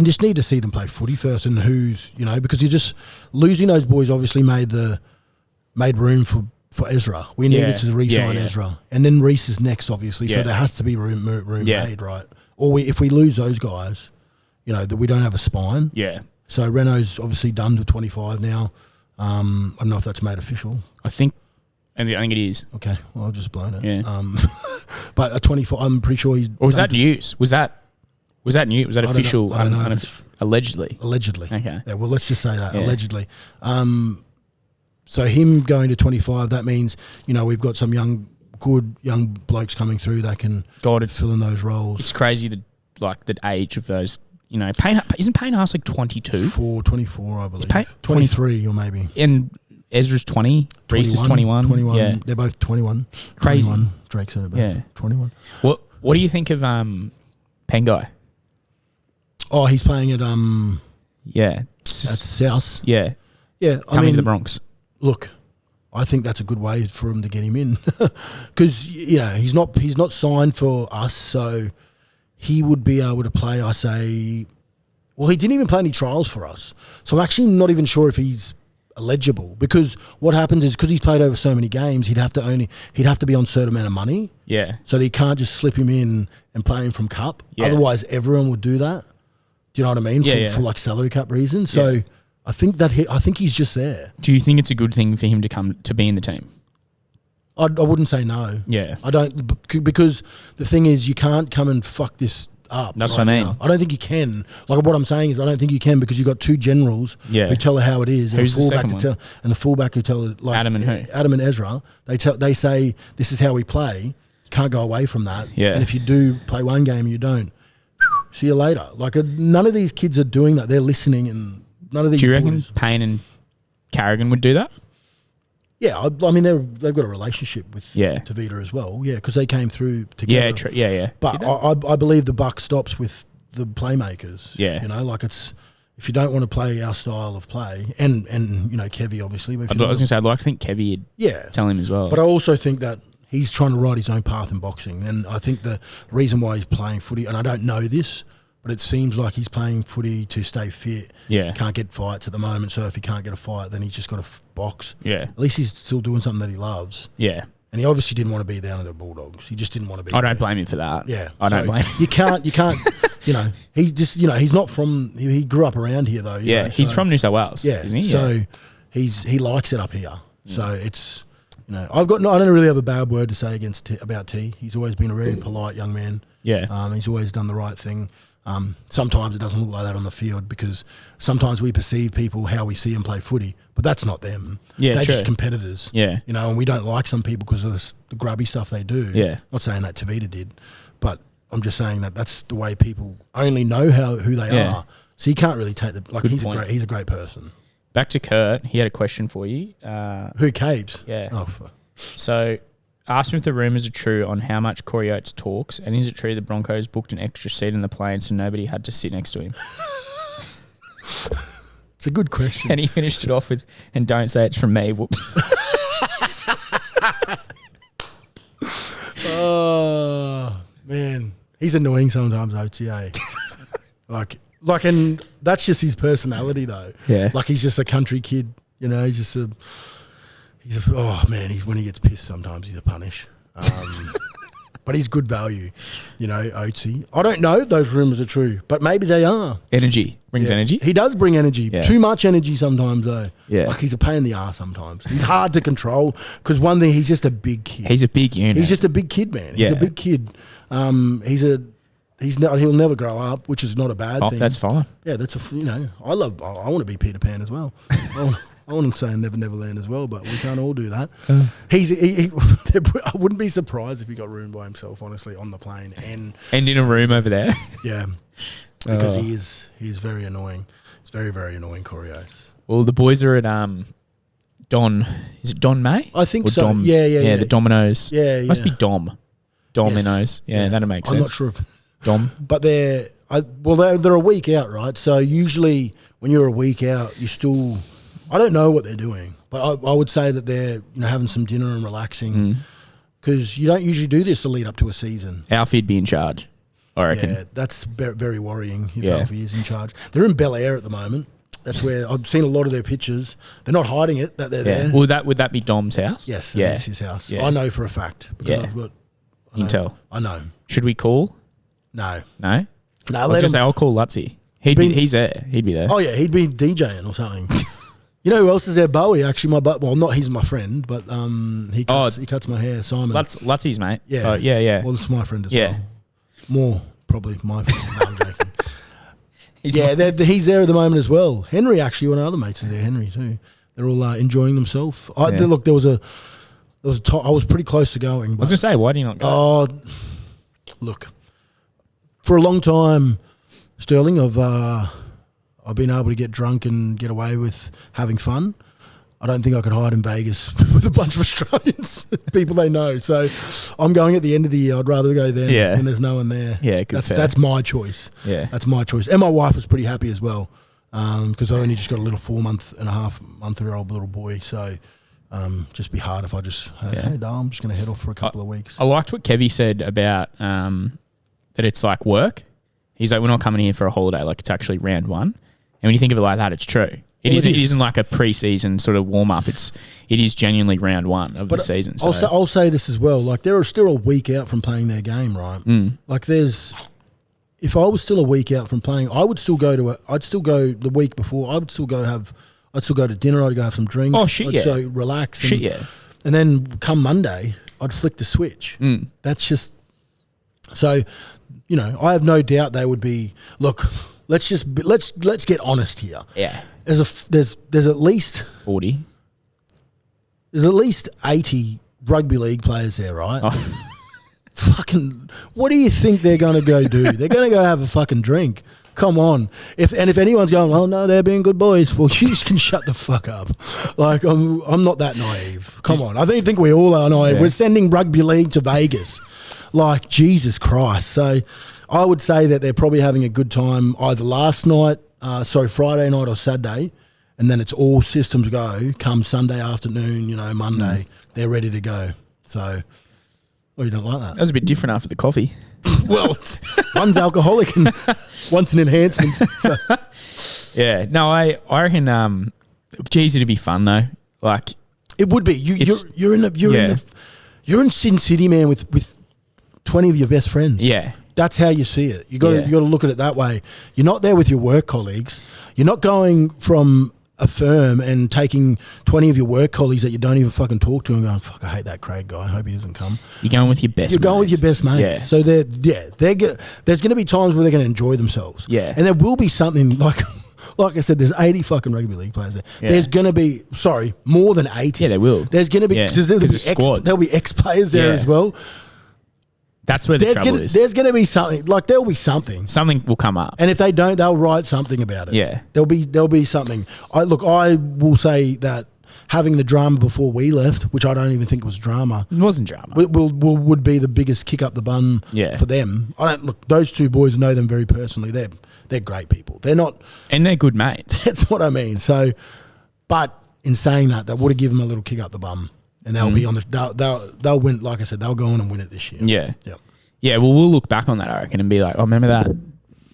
just need to see them play footy first, and who's because you're just losing those boys. Obviously made room for Ezra. We needed to re-sign Ezra, and then Reece is next, obviously. So there has to be room made, right? Or if we lose those guys, that we don't have a spine. Yeah. So Renault's obviously done to 25 now. I don't know if that's made official. I think it is. Okay, well, I've just blown it. Yeah. But at 24, I'm pretty sure he's. Or was that news? Was that new? Was that official? I don't know. Allegedly. Allegedly. Okay. Yeah. Well, let's just say that allegedly. So him going to 25, that means we've got some good young blokes coming through that can fill in those roles. It's crazy the age of those. Isn't Payne Haas like 22? 24, I believe. 23 or maybe. And Ezra's 20. Reece is 21. 21. Yeah. They're both 21. Crazy. 21. Drake's at about 21. What do you think of Pengai? Oh, he's playing at at South. Yeah. Yeah. Coming to the Bronx. Look, I think that's a good way for him to get him in because he's not signed for us, so he would be able to play. I say, well, he didn't even play any trials for us, so I'm actually not even sure if he's eligible because what happens is because he's played over so many games, he'd have to be on a certain amount of money. Yeah. So they can't just slip him in and play him from cup. Yeah. Otherwise, everyone would do that. Do you know what I mean? For like salary cap reasons. So. I think he's just there. Do you think it's a good thing for him to come to be in the team? I wouldn't say no. Yeah. I don't, because the thing is you can't come and fuck this up. That's what I mean. Now. I don't think you can. Like what I'm saying is I don't think you can because you've got two generals who tell her how it is. Who's the second one? And the fullback who tell her, like Adam and who? Adam and Ezra. They say this is how we play. Can't go away from that. Yeah. And if you do play one game and you don't, see you later. Like none of these kids are doing that. They're listening and. None of these. Do you reckon boys. Payne and Carrigan would do that? Yeah, I mean they've got a relationship with Tavita as well. Yeah, because they came through together. Yeah. But I believe the buck stops with the playmakers. Yeah, it's if you don't want to play our style of play, and Kevy obviously. But I was going to say I'd like to think Kevy would tell him as well. But I also think that he's trying to ride his own path in boxing, and I think the reason why he's playing footy, and I don't know this. But it seems like he's playing footy to stay fit. Yeah. He can't get fights at the moment, so if he can't get a fight, then he's just got to box. Yeah. At least he's still doing something that he loves. Yeah. And he obviously didn't want to be down at the Bulldogs. He just didn't want to be I don't blame him for that. Yeah. I don't blame him. You can't, he just, he's not from, he grew up around here though. He's from New South Wales, isn't he? So he likes it up here. So it's, I don't really have a bad word to say about T. He's always been a very polite young man. Yeah. He's always done the right thing. Sometimes it doesn't look like that on the field because sometimes we perceive people how we see them play footy, but that's not them. Yeah, they're true. just competitors. Yeah. And we don't like some people because of the grubby stuff they do. Yeah. Not saying that Tavita did, but I'm just saying that that's the way people only know who they are. So you can't really take he's a great person. Back to Kurt, he had a question for you. Who Capes? Yeah. Oh, so asked him if the rumours are true on how much Corey Oates talks, and is it true the Broncos booked an extra seat in the plane so nobody had to sit next to him? It's a good question. And he finished it off with, and don't say it's from me. Whoops. Oh, man. He's annoying sometimes, OTA. And that's just his personality, though. Yeah. Like, he's just a country kid, he's just when he gets pissed sometimes, he's a punish. But he's good value, Oatesy. I don't know if those rumours are true, but maybe they are. Energy. Brings energy. He does bring energy. Yeah. Too much energy sometimes, though. Yeah. Like, he's a pain in the ass sometimes. He's hard to control because one thing, he's just a big kid. He's a big unit. He's just a big kid, man. He's a big kid. He'll never grow up, which is not a bad thing. That's fine. Yeah, that's I want to be Peter Pan as well. I want to say Neverland as well, but we can't all do that. I wouldn't be surprised if he got ruined by himself, honestly, on the plane and in a room over there. Yeah, because he is very annoying. It's very, very annoying, Corey Oates. Well, the boys are at Don. Is it Don May? I think or so. Dom, Yeah. The Dominoes. Yeah. Must be Dom. Dominoes. Yes. Yeah, that'll make sense. I'm not sure if Dom. But they're a week out, right? So usually when you're a week out, you still. I don't know what they're doing, But I would say that they're having some dinner and relaxing because you don't usually do this to lead up to a season. Alfie'd be in charge, I reckon. Yeah, that's very worrying if Alfie is in charge. They're in Bel Air at the moment. That's where I've seen a lot of their pictures. They're not hiding it that they're there. Would that be Dom's house? Yes, that's his house. Yeah. I know for a fact because I've got intel. I know. Should we call? No. I was going to say I'll call Lutsy. He's there. He'd be there. Oh yeah, he'd be DJing or something. You know who else is there? Bowie, actually. He's my friend, but he cuts my hair. Simon. Lutsy's mate. Yeah. Yeah. Well, it's my friend as well. More probably my friend. No, I'm joking. He's there at the moment as well. Henry, actually, one of the other mates is there. Henry too. They're all enjoying themselves. Look, there was a I was pretty close to going. I was going to say, why do you not go? Oh, look, for a long time, Sterling, I've been able to get drunk and get away with having fun. I don't think I could hide in Vegas with a bunch of Australians, people they know. So I'm going at the end of the year. I'd rather go then when there's no one there. Yeah, that's my choice. Yeah, that's my choice. And my wife was pretty happy as well because I only just got a little 4-month-and-a-half-month-year-old little boy. So just be hard if I just hey, Dale, I'm just going to head off for a couple of weeks. I liked what Kevy said about that it's like work. He's like, we're not coming here for a holiday. Like, it's actually round one. And when you think of it like that, it's true. It isn't like a pre-season sort of warm-up. It is genuinely round one of the season. So. I'll say this as well. Like, they're still a week out from playing their game, right? Like, if I was still a week out from playing, I'd still go the week before. I'd still go to dinner. I'd go have some drinks. Oh, shit, I'd so relax. And then come Monday, I'd flick the switch. That's just... So, I have no doubt they would be... Look, let's get honest here. Yeah. There's at least 40. There's at least 80 rugby league players there, right? Oh. Fucking, what do you think they're going to go do? They're going to go have a fucking drink. Come on. If anyone's going, oh no, they're being good boys, well, you just can shut the fuck up. Like, I'm not that naive. Come on. I think we all are naive. Yeah. We're sending rugby league to Vegas. Like, Jesus Christ. So I would say that they're probably having a good time either Friday night or Saturday, and then it's all systems go. Come Sunday afternoon, Monday, they're ready to go. So, well, you don't like that? That was a bit different after the coffee. Well, one's alcoholic and one's an enhancement. So. Yeah, no, I reckon. Geez, it'd be fun though. Like, it would be. You're in Sin City, man, with 20 of your best friends. Yeah. That's how you see it. You got to look at it that way. You're not there with your work colleagues. You're not going from a firm and taking 20 of your work colleagues that you don't even fucking talk to and going, fuck, I hate that Craig guy. I hope he doesn't come. You're going with your best. You're going with your best mates. Yeah. So there's going to be times where they're going to enjoy themselves. Yeah. And there will be something like I said, there's 80 fucking rugby league players there. Yeah. There's going to be, more than 80. Yeah, there will. There's going to be, because there'll be ex-players there as well. That's where the trouble is. There's going to be something. Like, there'll be something. Something will come up. And if they don't, they'll write something about it. Yeah. There'll be something. I will say that having the drama before we left, which I don't even think was drama. It wasn't drama. Would be the biggest kick up the bum for them. Those two boys know them very personally. They're great people. They're not... And they're good mates. That's what I mean. So, but in saying that would have given them a little kick up the bum. And they'll be on the. They'll win. Like I said, they'll go on and win it this year. Yeah. Yep. Yeah. Well, we'll look back on that, I reckon, and be like, "Oh, remember that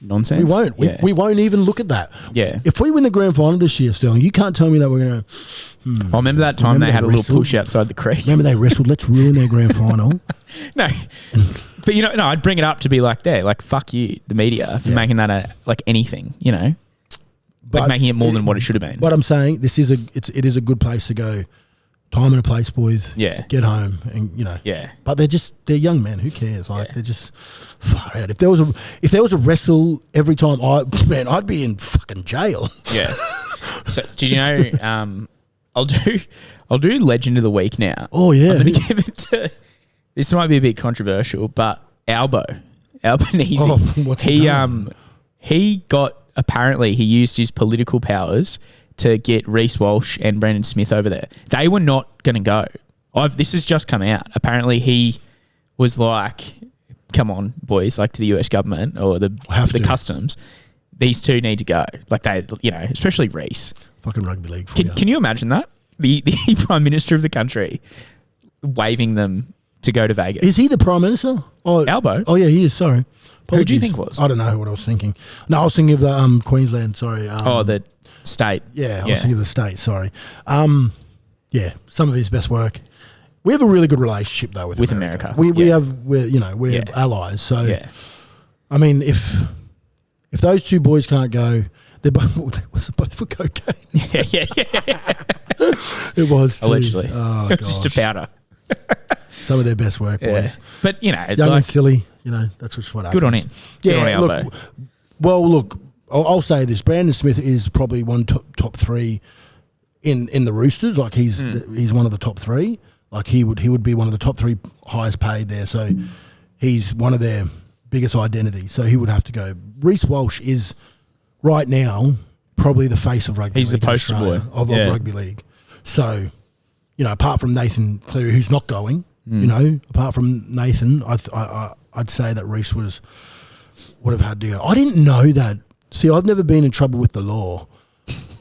nonsense?" We won't. We won't even look at that. Yeah. If we win the grand final this year, Sterling, you can't tell me that we're going to. I remember that time they had a little push outside the creek. Remember they wrestled. Let's ruin their grand final. No. But I'd bring it up to be like, fuck you, the media, for making that anything, but making it more than what it should have been. But I'm saying it is a good place to go. Time and a place, boys. Yeah. Get home and Yeah. But they're young men. Who cares? They're just far out. If there was a wrestle every time, I'd be in fucking jail. Yeah. So did you know? I'll do Legend of the Week now. Oh yeah. I'm gonna give it to. This might be a bit controversial, but Albanese. Oh, what's he done? He apparently used his political powers to get Reece Walsh and Brandon Smith over there. They were not going to go. This has just come out. Apparently he was like, come on, boys, like to the US government or the customs. These two need to go. Like they, especially Reece. Fucking rugby league for Can you imagine that? the Prime Minister of the country waving them to go to Vegas. Is he the Prime Minister? Oh, Albo? Oh, yeah, he is. Sorry. Who do you Apologies. think was? I don't know what I was thinking. No, I was thinking of the Queensland. Sorry. The state. Yeah, I was thinking of the state. Sorry. Yeah, some of his best work. We have a really good relationship though with America. We're allies. So Yeah. I mean, if those two boys can't go, they're both for cocaine. Yeah. It was too. Allegedly. Oh, It was just a gosh. powder. Some of their best work, Yeah. boys. But, you know, Young and silly. That's just what happens. good on him. Good on Albo. Look, I'll say this: Brandon Smith is probably one top three in the Roosters. Like he's one of the top three. Like he would be one of the top three highest paid there. So he's one of their biggest identities. So he would have to go. Reece Walsh is right now probably the face of rugby. He's league the poster in Australia, boy of rugby league. So apart from Nathan Cleary, who's not going, apart from Nathan, I'd say that Reece would have had to go. I didn't know that. See, I've never been in trouble with the law.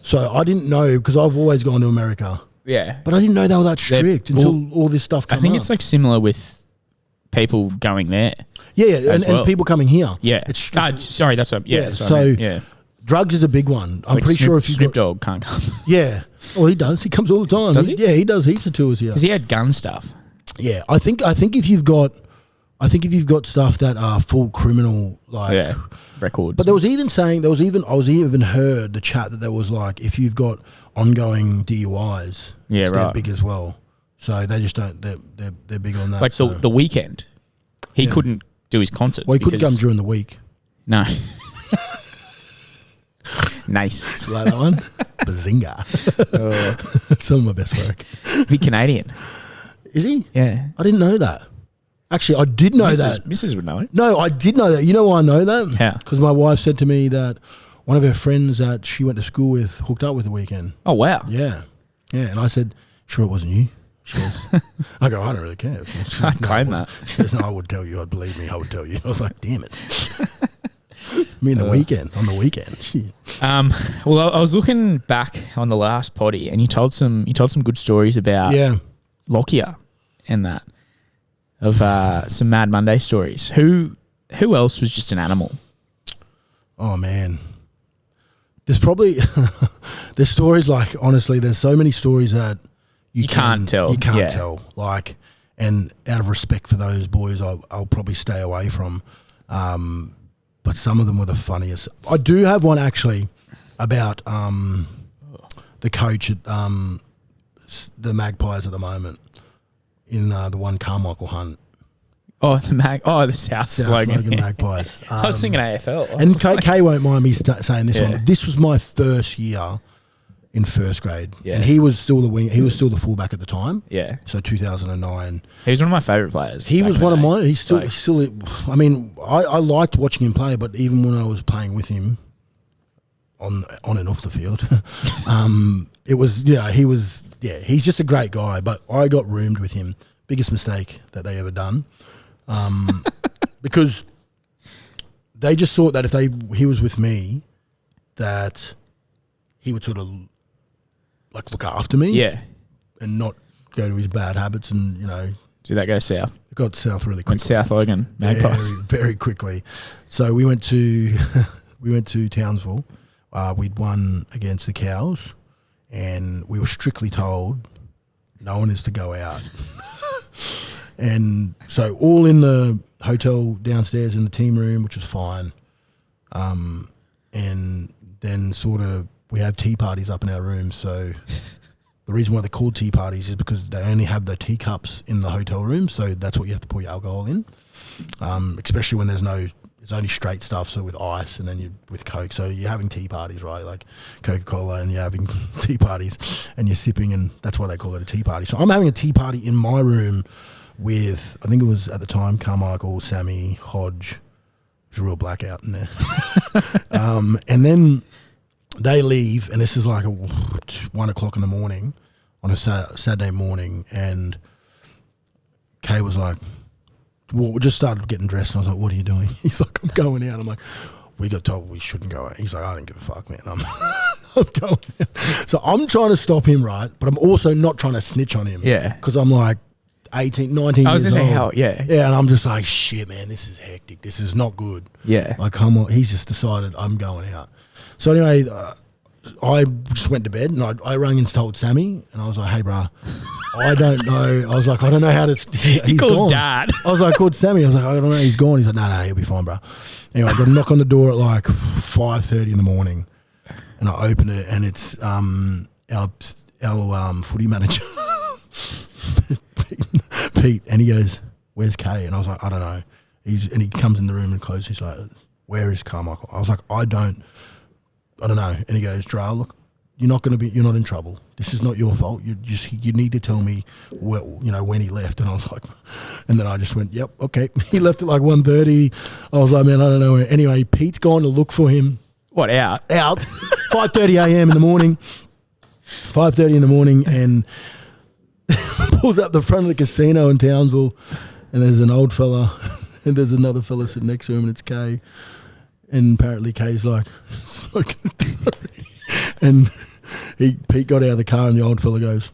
So I didn't know because I've always gone to America. Yeah. But I didn't know they were that strict until all this stuff came up. I think it's like similar with people going there. Yeah, as well. and people coming here. Yeah. It's sorry, that's a... Yeah, that's what I so meant. Yeah. drugs is a big one. I'm Like pretty sure if you Snoop Dogg can't come. Yeah. Well, he does. He comes all the time. Does he? Yeah, he does heaps of tours here. Because he had gun stuff. Yeah, I think if you've got stuff that are full criminal Records. But I was even heard the chat that there was like if you've got ongoing DUIs, they're big as well. So they just don't. They're big on that. Like the weekend, he couldn't do his concerts. Well, he couldn't come during the week. No. Nice. Like that one, bazinga. Some of my best work. Be Canadian. Is he? Yeah. I didn't know that. Actually, I did know that. Mrs. would know it. No, I did know that. You know why I know that? How? Because my wife said to me that one of her friends that she went to school with hooked up with the weekend. Oh, wow. Yeah. Yeah. And I said, sure it wasn't you. She goes, I go, I don't really care. I claim that. She goes, no, I would tell you. I'd believe me. I would tell you. I was like, damn it. Me on the weekend. Shit. Well, I was looking back on the last potty and you told some good stories about Lockyer and that. Of some Mad Monday stories. Who else was just an animal? Oh man, there's probably there's stories like honestly, there's so many stories that you can't tell. You can't tell. Like, and out of respect for those boys, I'll probably stay away from. But some of them were the funniest. I do have one actually about the coach at the Magpies at the moment. In the one Carmichael Hunt. Oh, the South Slogan Magpies. I was thinking AFL. And Kay won't mind me saying this one. But this was my first year in first grade. Yeah. And he was still the wing. He was still the fullback at the time. Yeah. So 2009. He was one of my favourite players. He was one of mine. He's still. I mean, I liked watching him play, but even when I was playing with him, on and off the field, it was he was. Yeah, he's just a great guy, but I got roomed with him. Biggest mistake that they ever done. Because they just thought that if he was with me, that he would sort of like look after me. Yeah. And not go to his bad habits and, Did that go south? It got south really quickly. Went South Logan, Magpies. Very, very quickly. So we went to Townsville. We'd won against the Cows. And we were strictly told no one is to go out. And so all in the hotel downstairs in the team room, which was fine. And then sort of we have tea parties up in our room. So the reason why they're called tea parties is because they only have the teacups in the hotel room. So that's what you have to pour your alcohol in, especially when it's only straight stuff, so with ice and then you with Coke. So you're having tea parties, right? Like Coca-Cola, and you're having tea parties and you're sipping, and that's why they call it a tea party. So I'm having a tea party in my room with, I think it was at the time, Carmichael, Sammy, Hodge. It was a real blackout in there. And then they leave, and this is like 1 o'clock in the morning on a Saturday morning, and Kay was like, well, we just started getting dressed, and I was like, what are you doing? He's like, I'm going out. I'm like, we got told we shouldn't go out. He's like, I don't give a fuck, man. I'm going out. So I'm trying to stop him, right? But I'm also not trying to snitch on him. Yeah. Because I'm like 18, 19 I was years going to say, old. hell, yeah. Yeah, and I'm just like, shit, man, this is hectic. This is not good. Yeah. Like, come on. He's just decided I'm going out. So anyway, I just went to bed and I rang and told Sammy and I was like, hey, bro, I don't know. I was like, I don't know how to. He's called gone. Dad. I was like, called Sammy. I was like, I don't know. He's gone. He's like, no, he'll be fine, bro. Anyway, I got a knock on the door at like 5:30 in the morning and I open it and it's our footy manager, Pete, and he goes, where's Kay? And I was like, I don't know. And he comes in the room and closes. He's like, where is Carmichael? I was like, I don't know. And he goes, Jharal, look, you're not in trouble. This is not your fault. You need to tell me when he left. And I was like, and then I just went, yep, okay. He left at like 1:30. I was like, man, I don't know. Anyway, Pete's gone to look for him. What, out? Out. 5:30 a.m. in the morning. 5:30 in the morning and pulls up the front of the casino in Townsville and there's an old fella and there's another fella sitting next to him and it's Kay. And apparently Kay's like smoking. And Pete got out of the car and the old fella goes,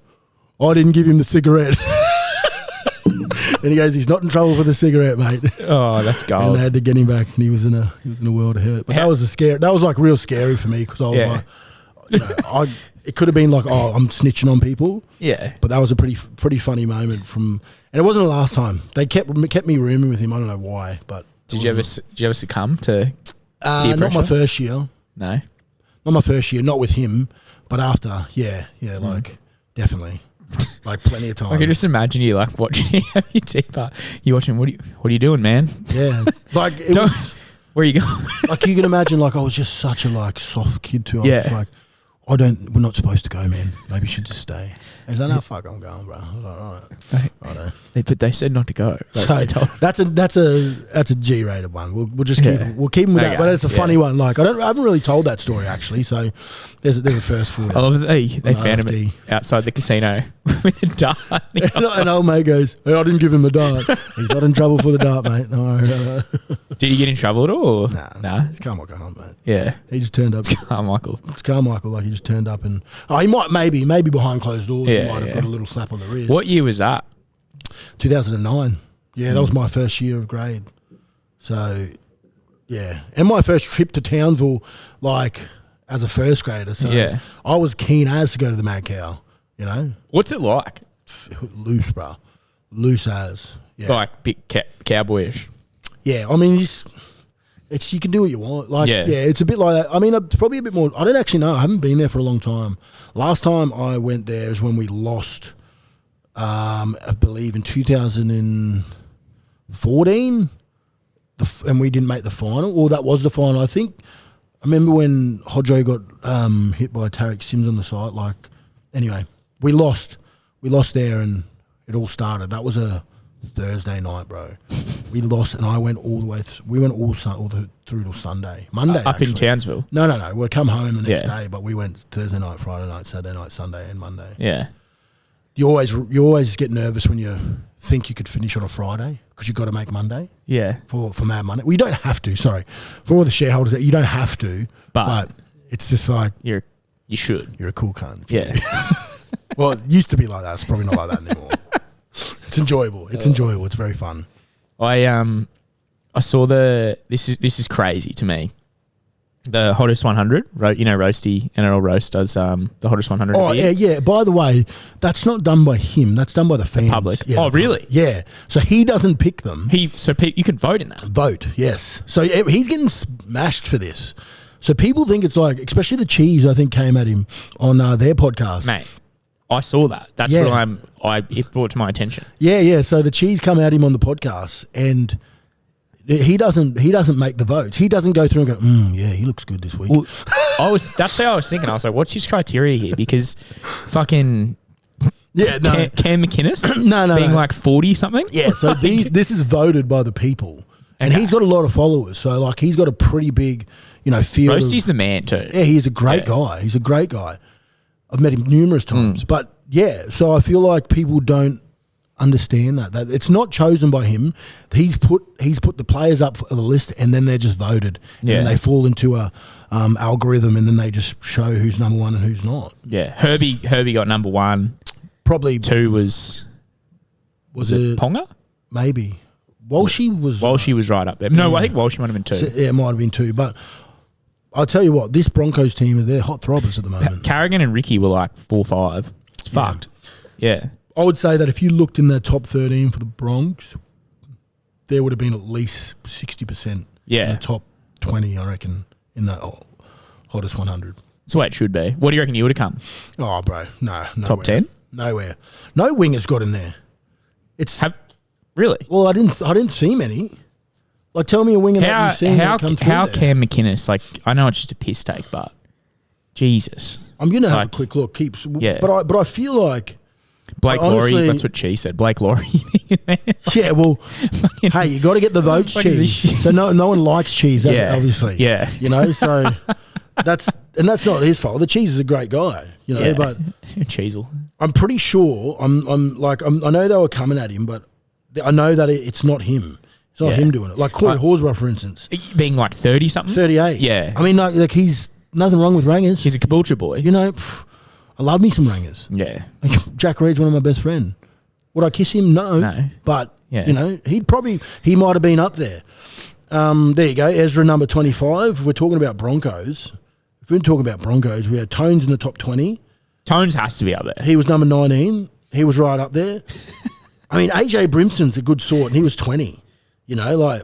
I didn't give him the cigarette. And he goes, he's not in trouble for the cigarette, mate. Oh, that's gold. And they had to get him back and he was in a world of hurt. But that was like real scary for me because I was like, it could have been like, oh, I'm snitching on people. Yeah. But that was a pretty funny moment and it wasn't the last time. They kept me rooming with him. I don't know why, but Did you ever succumb to peer not pressure? my first year. No. Not my first year, not with him, but after, like definitely, like plenty of time. I can just imagine you like watching your teaper. You watching? What are you doing, man? Yeah, like where are you going? like you can imagine, like I was just such a like soft kid too. I was just like, we're not supposed to go, man. Maybe you should just stay. He's like, no, fuck, I'm going, bro. I was like, all right, righto. But they said not to go. Like, So that's a G-rated one. We'll just keep him with that. But it's a funny one. Like I haven't really told that story actually. So there's a first for it. I love that they found him outside the casino with a dart. And old mate goes, hey, I didn't give him the dart. He's not in trouble for the dart, mate. No. Did he get in trouble at all? Nah. It's Carmichael Hunt, mate. Yeah. He just turned up. Carmichael. It's Carmichael. Like he just turned up and he might maybe behind closed doors. He might have got a little slap on the wrist. What year was that? 2009. Yeah, that was my first year of grade. So, yeah. And my first trip to Townsville, like, as a first grader. So, I was keen as to go to the Mad Cow, you know? What's it like? Loose, bro. Loose as. Yeah. Like, big cowboyish. Yeah, I mean, it's you can do what you want. Like, it's a bit like that. I mean, it's probably a bit more. I don't actually know. I haven't been there for a long time. Last time I went there is when we lost, I believe in 2014, and we didn't make the final. Or that was the final. I think. I remember when Hodjo got hit by Tarek Sims on the side. Like, anyway, we lost. We lost there, and it all started. That was a Thursday night, bro. We lost, and I went all the way. We went all through till Sunday, Monday. Up actually. in Townsville. No. We'll come home the next day, but we went Thursday night, Friday night, Saturday night, Sunday, and Monday. Yeah. You always get nervous when you think you could finish on a Friday because you got to make Monday. Yeah. For Mad Monday. Well, you don't have to. Sorry, for all the shareholders, you don't have to. But it's just like you should. You're a cool cunt. Yeah. Well, it used to be like that. It's probably not like that anymore. It's enjoyable. It's enjoyable. It's very fun. I saw this is crazy to me. The hottest 100, Roasty NRL Roast does the hottest 100. Oh yeah. By the way, that's not done by him. That's done by the fans. The public. Yeah, oh really? Public. Yeah. So he doesn't pick them. You can vote in that. Vote. Yes. So he's getting smashed for this. So people think it's like, especially the Cheese, I think came at him on their podcast. Mate, I saw that. That's what it brought to my attention. Yeah. So the Cheese come at him on the podcast and he doesn't make the votes. He doesn't go through and go, he looks good this week. Well, that's how I was thinking. I was like, what's his criteria here? Because fucking Cam McInnes being like 40 something. Yeah, so this is voted by the people. And he's got a lot of followers. So like he's got a pretty big, field. Roasty's the man too. Yeah, he's a great guy. He's a great guy. I've met him numerous times. But yeah, so I feel like people don't understand that it's not chosen by him. He's put the players up for the list, and then they're just voted. Yeah. And they fall into a algorithm, and then they just show who's number one and who's not. Yeah, Herbie got number 1. Probably 2 was it Ponga? Maybe Walshy was right up there. No, I think Walshy might have been 2. So, yeah, it might have been 2. But I'll tell you what, this Broncos team, they're hot throbbers at the moment. Carrigan and Ricky were like 4-5. It's fucked. Yeah. I would say that if you looked in that top 13 for the Bronx, there would have been at least 60% in the top 20, I reckon, in that hottest 100. That's the way it should be. What do you reckon you would have come? Oh, bro, no. Top 10? Nowhere. No wingers got in there. Really? Well, I didn't see many. Like, tell me a winger that you've seen that come through How there. Cam McInnes, like, I know it's just a piss take, but Jesus. I'm going to have a quick look. Yeah. But I feel like... Blake honestly, Laurie, that's what she said. Blake Laurie. Yeah, well, hey, you got to get the votes, cheese. So no one likes cheese, obviously. Yeah. You know, so that's not his fault. The cheese is a great guy, you know, but Cheezel. I'm pretty sure I know they were coming at him, but I know that it's not him. It's not him doing it. Like Corey Horsburgh, for instance. Being like 30 something? 38. Yeah. I mean, like he's nothing wrong with Rangers. He's a Caboolture boy. You know, I love me some Rangers. Yeah. Jack Reed's one of my best friends. Would I kiss him? No. But, you know, he might have been up there. There you go. Ezra, number 25. We're talking about Broncos. If we're talking about Broncos, we had Tones in the top 20. Tones has to be up there. He was number 19. He was right up there. I mean, AJ Brimson's a good sort, and he was 20. You know, like,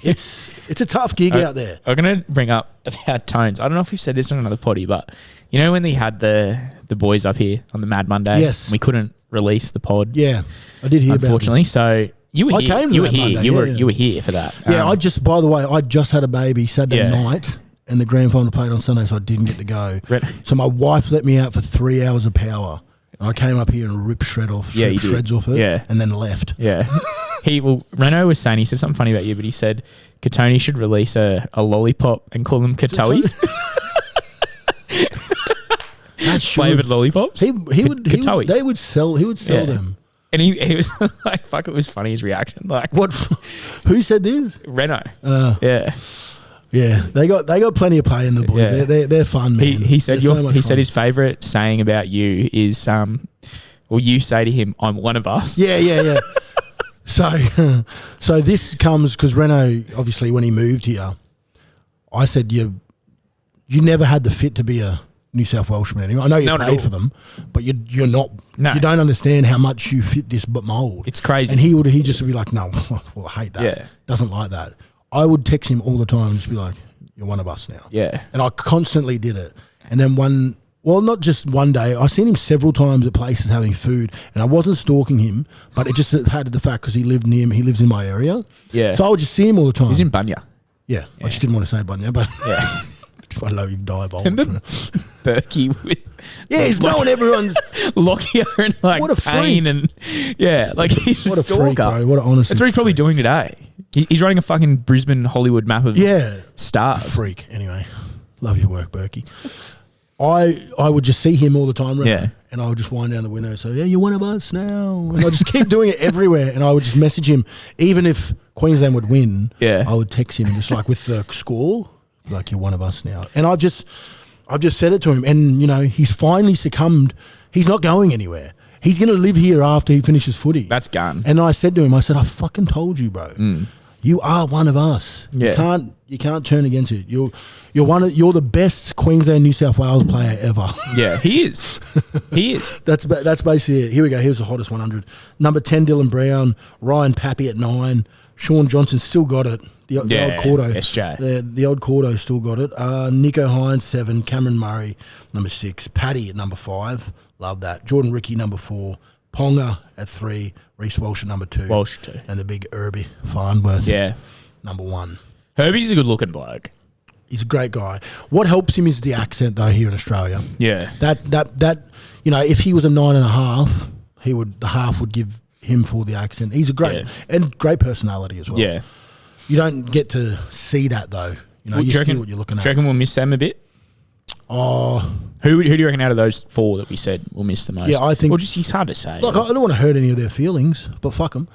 it's a tough gig out there. I'm going to bring up about Tones. I don't know if we've said this on another potty, but you know when they had the boys up here on the Mad Monday? Yes. We couldn't release the pod. Yeah, I did hear about it. Unfortunately, so you were here. Came to you were that here. Monday, You were here for that. Yeah, by the way, I just had a baby Saturday night, and the grand final played on Sunday, so I didn't get to go. So my wife let me out for 3 hours of power. I came up here and ripped shreds off it, and then left. Yeah. Reno was saying, he said something funny about you, but he said Katoni should release a lollipop and call them Katois. That's flavored lollipops. He would sell them. And he was like, fuck, it was funny, his reaction. Like, what? Who said this? Reno. Yeah. Yeah, they got plenty of play in the boys. Yeah. They're fun, man. He said said his favourite saying about you is, you say to him, "I'm one of us." Yeah. So this comes because Reno, obviously, when he moved here, I said you never had the fit to be a New South Welshman. Anyway, I know you played for them, but you're not. No. You don't understand how much you fit this mold. It's crazy. And he just would be like, "No, well, I hate that. Yeah. Doesn't like that." I would text him all the time and just be like, "You're one of us now." Yeah. And I constantly did it. And then not just one day, I seen him several times at places having food, and I wasn't stalking him, but it just had the fact because he lived near me, he lives in my area. Yeah. So I would just see him all the time. He's in Bunya. Yeah. I just didn't want to say Bunya, but I know you've divulged. Burkey with he's knowing everyone's Lockyer and like what a pain freak. and like he's what a a stalker. Freak, bro. What an honest. That's what he's probably doing today. He's running a fucking Brisbane Hollywood map of stars. Freak. Anyway, love your work, Burkey. I would just see him all the time, and I would just wind down the window and say, "Yeah, you're one of us now." And I just keep doing it everywhere, and I would just message him, even if Queensland would win. Yeah, I would text him just like with the score, like, "You're one of us now." And I've just said it to him, and you know he's finally succumbed. He's not going anywhere. He's going to live here after he finishes footy. That's gun. And I said to him, I said, "I fucking told you, bro. You are one of us. Yeah. You can't turn against it. You're the best Queensland New South Wales player ever." Yeah, he is. He is. That's basically it. Here we go. Here's the hottest 100. Number 10, Dylan Brown. Ryan Pappy at 9. Sean Johnson still got it. The old Cordo. SJ. The old Cordo still got it. Nico Hines, 7. Cameron Murray, number 6. Paddy at number 5. Love that. Jordan Ricky, number 4. Ponga at 3. Reece Walsh at number 2. Walsh 2. And the big Herbie Farnworth. Yeah. Number 1. Herbie's a good looking bloke. He's a great guy. What helps him is the accent, though, here in Australia. Yeah. That you know, if he was a 9.5, the half would give him for the accent. He's a great and great personality as well. Yeah. You don't get to see that though. You know, you see what you're looking at. Do you reckon we'll miss Sam a bit? Oh, Who do you reckon out of those 4 that we said will miss the most? Yeah, I think. Or just it's hard to say. Look, I don't want to hurt any of their feelings, but fuck them.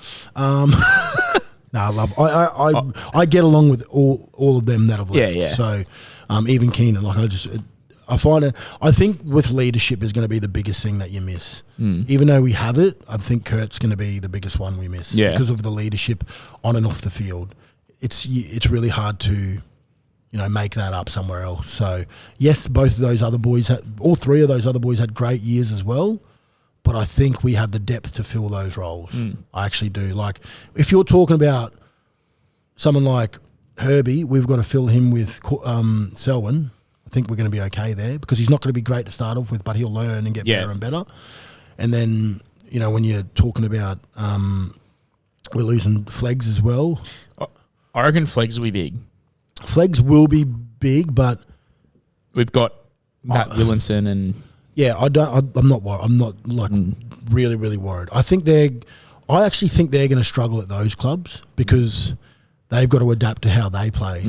I get along with all of them that have left. Yeah. So even Keenan, I find it. I think with leadership is going to be the biggest thing that you miss. Even though we have it, I think Kurt's going to be the biggest one we miss because of the leadership on and off the field. It's really hard to, make that up somewhere else. So yes, both of those other boys all 3 of those other boys had great years as well. But I think we have the depth to fill those roles. I actually do. Like, if you're talking about someone like Herbie, we've got to fill him with Selwyn. I think we're going to be okay there because he's not going to be great to start off with, but he'll learn and get better and better. And then, when you're talking about we're losing Flegs as well. I reckon Flegs will be big. Flegs will be big, but we've got Matt Willinson and... Yeah, I'm not worried. I'm not really, really worried. I actually think they're going to struggle at those clubs because they've got to adapt to how they play.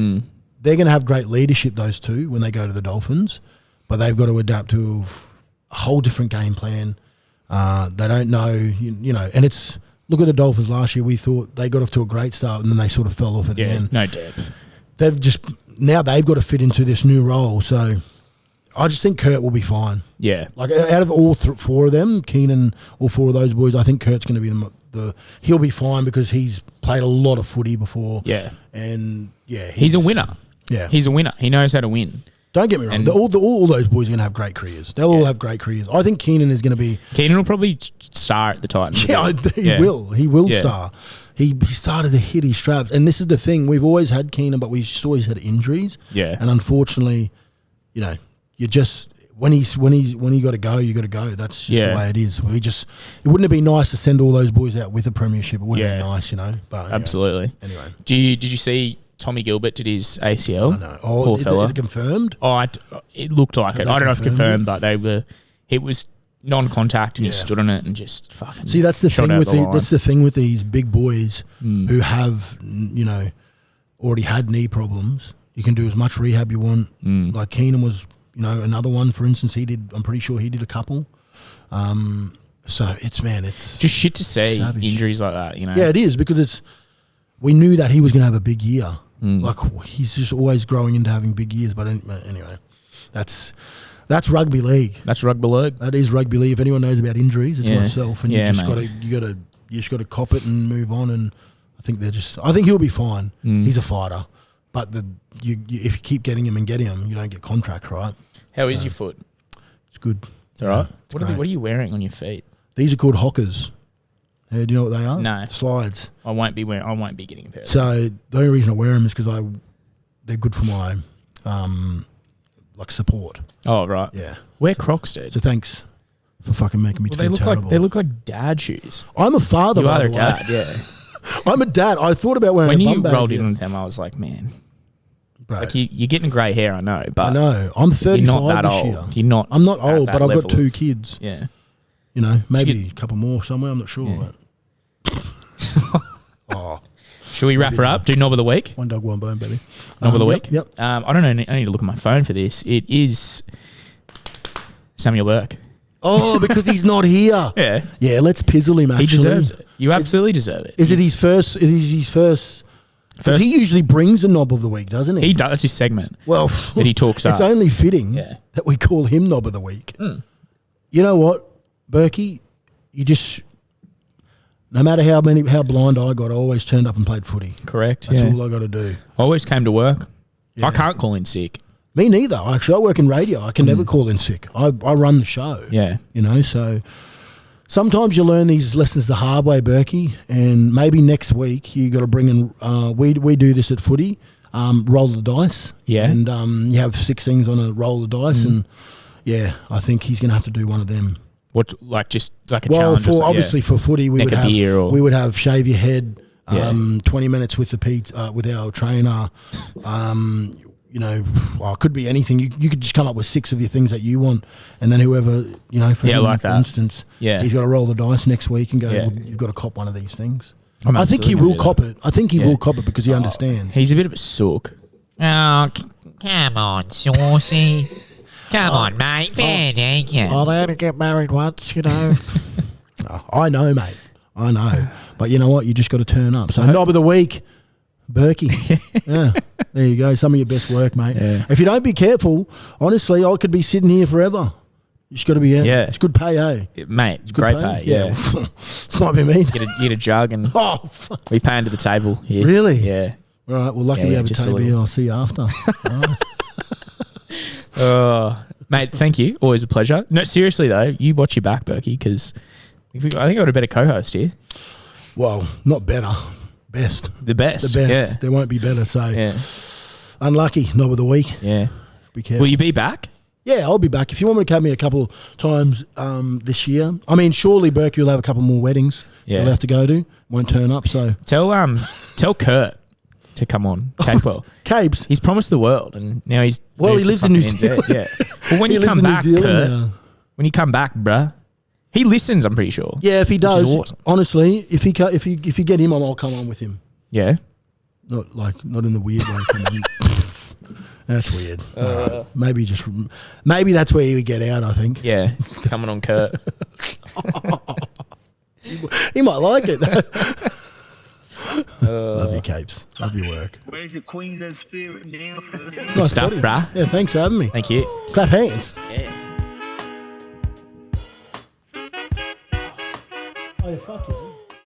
They're going to have great leadership, those 2, when they go to the Dolphins, but they've got to adapt to a whole different game plan. They don't know, and it's, look at the Dolphins last year. We thought they got off to a great start and then they sort of fell off at the end. No depth. Now they've got to fit into this new role. So I just think Kurt will be fine. Yeah. Like out of all 4 of them, Keenan, all 4 of those boys, I think Kurt's going to be he'll be fine because he's played a lot of footy before. Yeah. And he's a winner. Yeah. He's a winner. He knows how to win. Don't get me wrong. All those boys are going to have great careers. They'll all have great careers. I think Keenan is going to be... Keenan will probably star at the Titans. Yeah, he will. He will star. He started to hit his straps. And this is the thing. We've always had Keenan, but we've just always had injuries. Yeah. And unfortunately, you just... When you got to go, you got to go. That's just the way it is. It wouldn't have been nice to send all those boys out with a premiership. It would have been nice, But anyway. Absolutely. Anyway. Did you see Tommy Gilbert did his ACL? I know. Oh, is it confirmed? Oh, it looked like it. I don't know if it's confirmed, but it was non-contact and he stood on it and just fucking. See, that's the thing with these big boys who have already had knee problems. You can do as much rehab you want. Like Keenan was, another one. For instance, I'm pretty sure he did a couple. So it's just shit to see savage. Injuries like that. Yeah, it is because we knew that he was going to have a big year. Like he's just always growing into having big years. But anyway, that's rugby league. That's rugby league. That is rugby league. If anyone knows about injuries, it's myself. And you just got to cop it and move on. And I think he'll be fine. He's a fighter, but if you keep getting him, you don't get contracts, right? How is your foot? It's good. It's all right. What are you wearing on your feet? These are called hockers. Do you know what they are? No. Slides. I won't be getting a pair of them. So the only reason I wear them is because they're good for my support. Oh, right. Yeah. Wear Crocs, dude. So thanks for fucking making me feel terrible. They look like dad shoes. I'm a father, you by are the way. Dad, yeah. I'm a dad. I thought about wearing a bum bag. When you rolled in on them, I was like, man. Bro. Like you're getting grey hair, I know. But I know. I'm 35 you're not that this old. year. You're not. I'm not old, but I've got 2 kids. Yeah. Maybe a couple more somewhere. I'm not sure. Yeah. But Should we wrap her up? Do knob of the week? One dog, one bone, baby. Knob of the week? Yep. I don't know. I need to look at my phone for this. It is Samuel Burke. Oh, because he's not here. Yeah. Yeah, let's pizzle him, actually. He deserves it. You absolutely deserve it. Is it his first? It is his first. Because he usually brings a knob of the week, doesn't he? He does. That's his segment. Well, that he talks it's up. only fitting that we call him knob of the week. You know what, Burkey? You just, no matter how blind I got, I always turned up and played footy. Correct. That's all I got to do. Always came to work. Yeah. I can't call in sick. Me neither. Actually, I work in radio. I can never call in sick. I run the show. Yeah. So sometimes you learn these lessons the hard way, Burkey, and maybe next week you got to bring in. We do this at footy, roll the dice. Yeah. And you have 6 things on a roll the dice, and I think he's going to have to do one of them. What, just like a challenge? Well, obviously for footy, we would have shave your head, 20 minutes with the with our trainer. It could be anything. You could just come up with 6 of your things that you want, and then whoever, for instance, he's got to roll the dice next week and go, well, you've got to cop one of these things. I think he will cop it. I think he will cop it because he understands. He's a bit of a sook. Oh, come on, Saucy. Come on, mate. Fair dinkum. Oh, they only get married once, you know. I know, mate. I know. But you know what? You just got to turn up. So, knob of the week, Burkey. Yeah. There you go. Some of your best work, mate. Yeah. If you don't be careful, honestly, I could be sitting here forever. You just got to be out. Yeah. It's good pay, eh? Mate, it's great pay. Yeah. This might be me. Get a jug and Oh, fuck. we pay into the table here. Really? Yeah. All right. Well, lucky Yeah, we have a just a table. little. I'll see you after. Oh, mate, thank you. Always a pleasure. No, seriously though, you watch your back, Burkey, because I think I got a better co-host here. Well, not better. Best. The best. The best. Yeah. There won't be better. So, Yeah. unlucky. Knob of the week. Yeah. Be careful. Will you be back? Yeah, I'll be back. If you want me to come here a couple times this year, I mean, surely Burkey will have a couple more weddings Yeah. he'll have to go to. Won't turn up, so. Tell Kurt to come on, Capewell. Capes. He's promised the world, and now he's Well, moved he to lives in New fucking NZ. Zealand. Yeah. Well, when He you lives come in New back, Zealand Kurt, now. when you come back, bruh, he listens. I'm pretty sure. Yeah, if he Which is does, awesome. honestly, if you get him on, I'll come on with him. Yeah. Not in the weird way. Come on. That's weird. Alright. Maybe that's where he would get out, I think. Yeah. Coming on Kurt. He might like it. Love your Capes. Love your work. Where's the Queensland spirit now? Nice stuff, body. bruh. Yeah, thanks for having me. Thank you. Clap hands. Yeah. Oh, fuck you.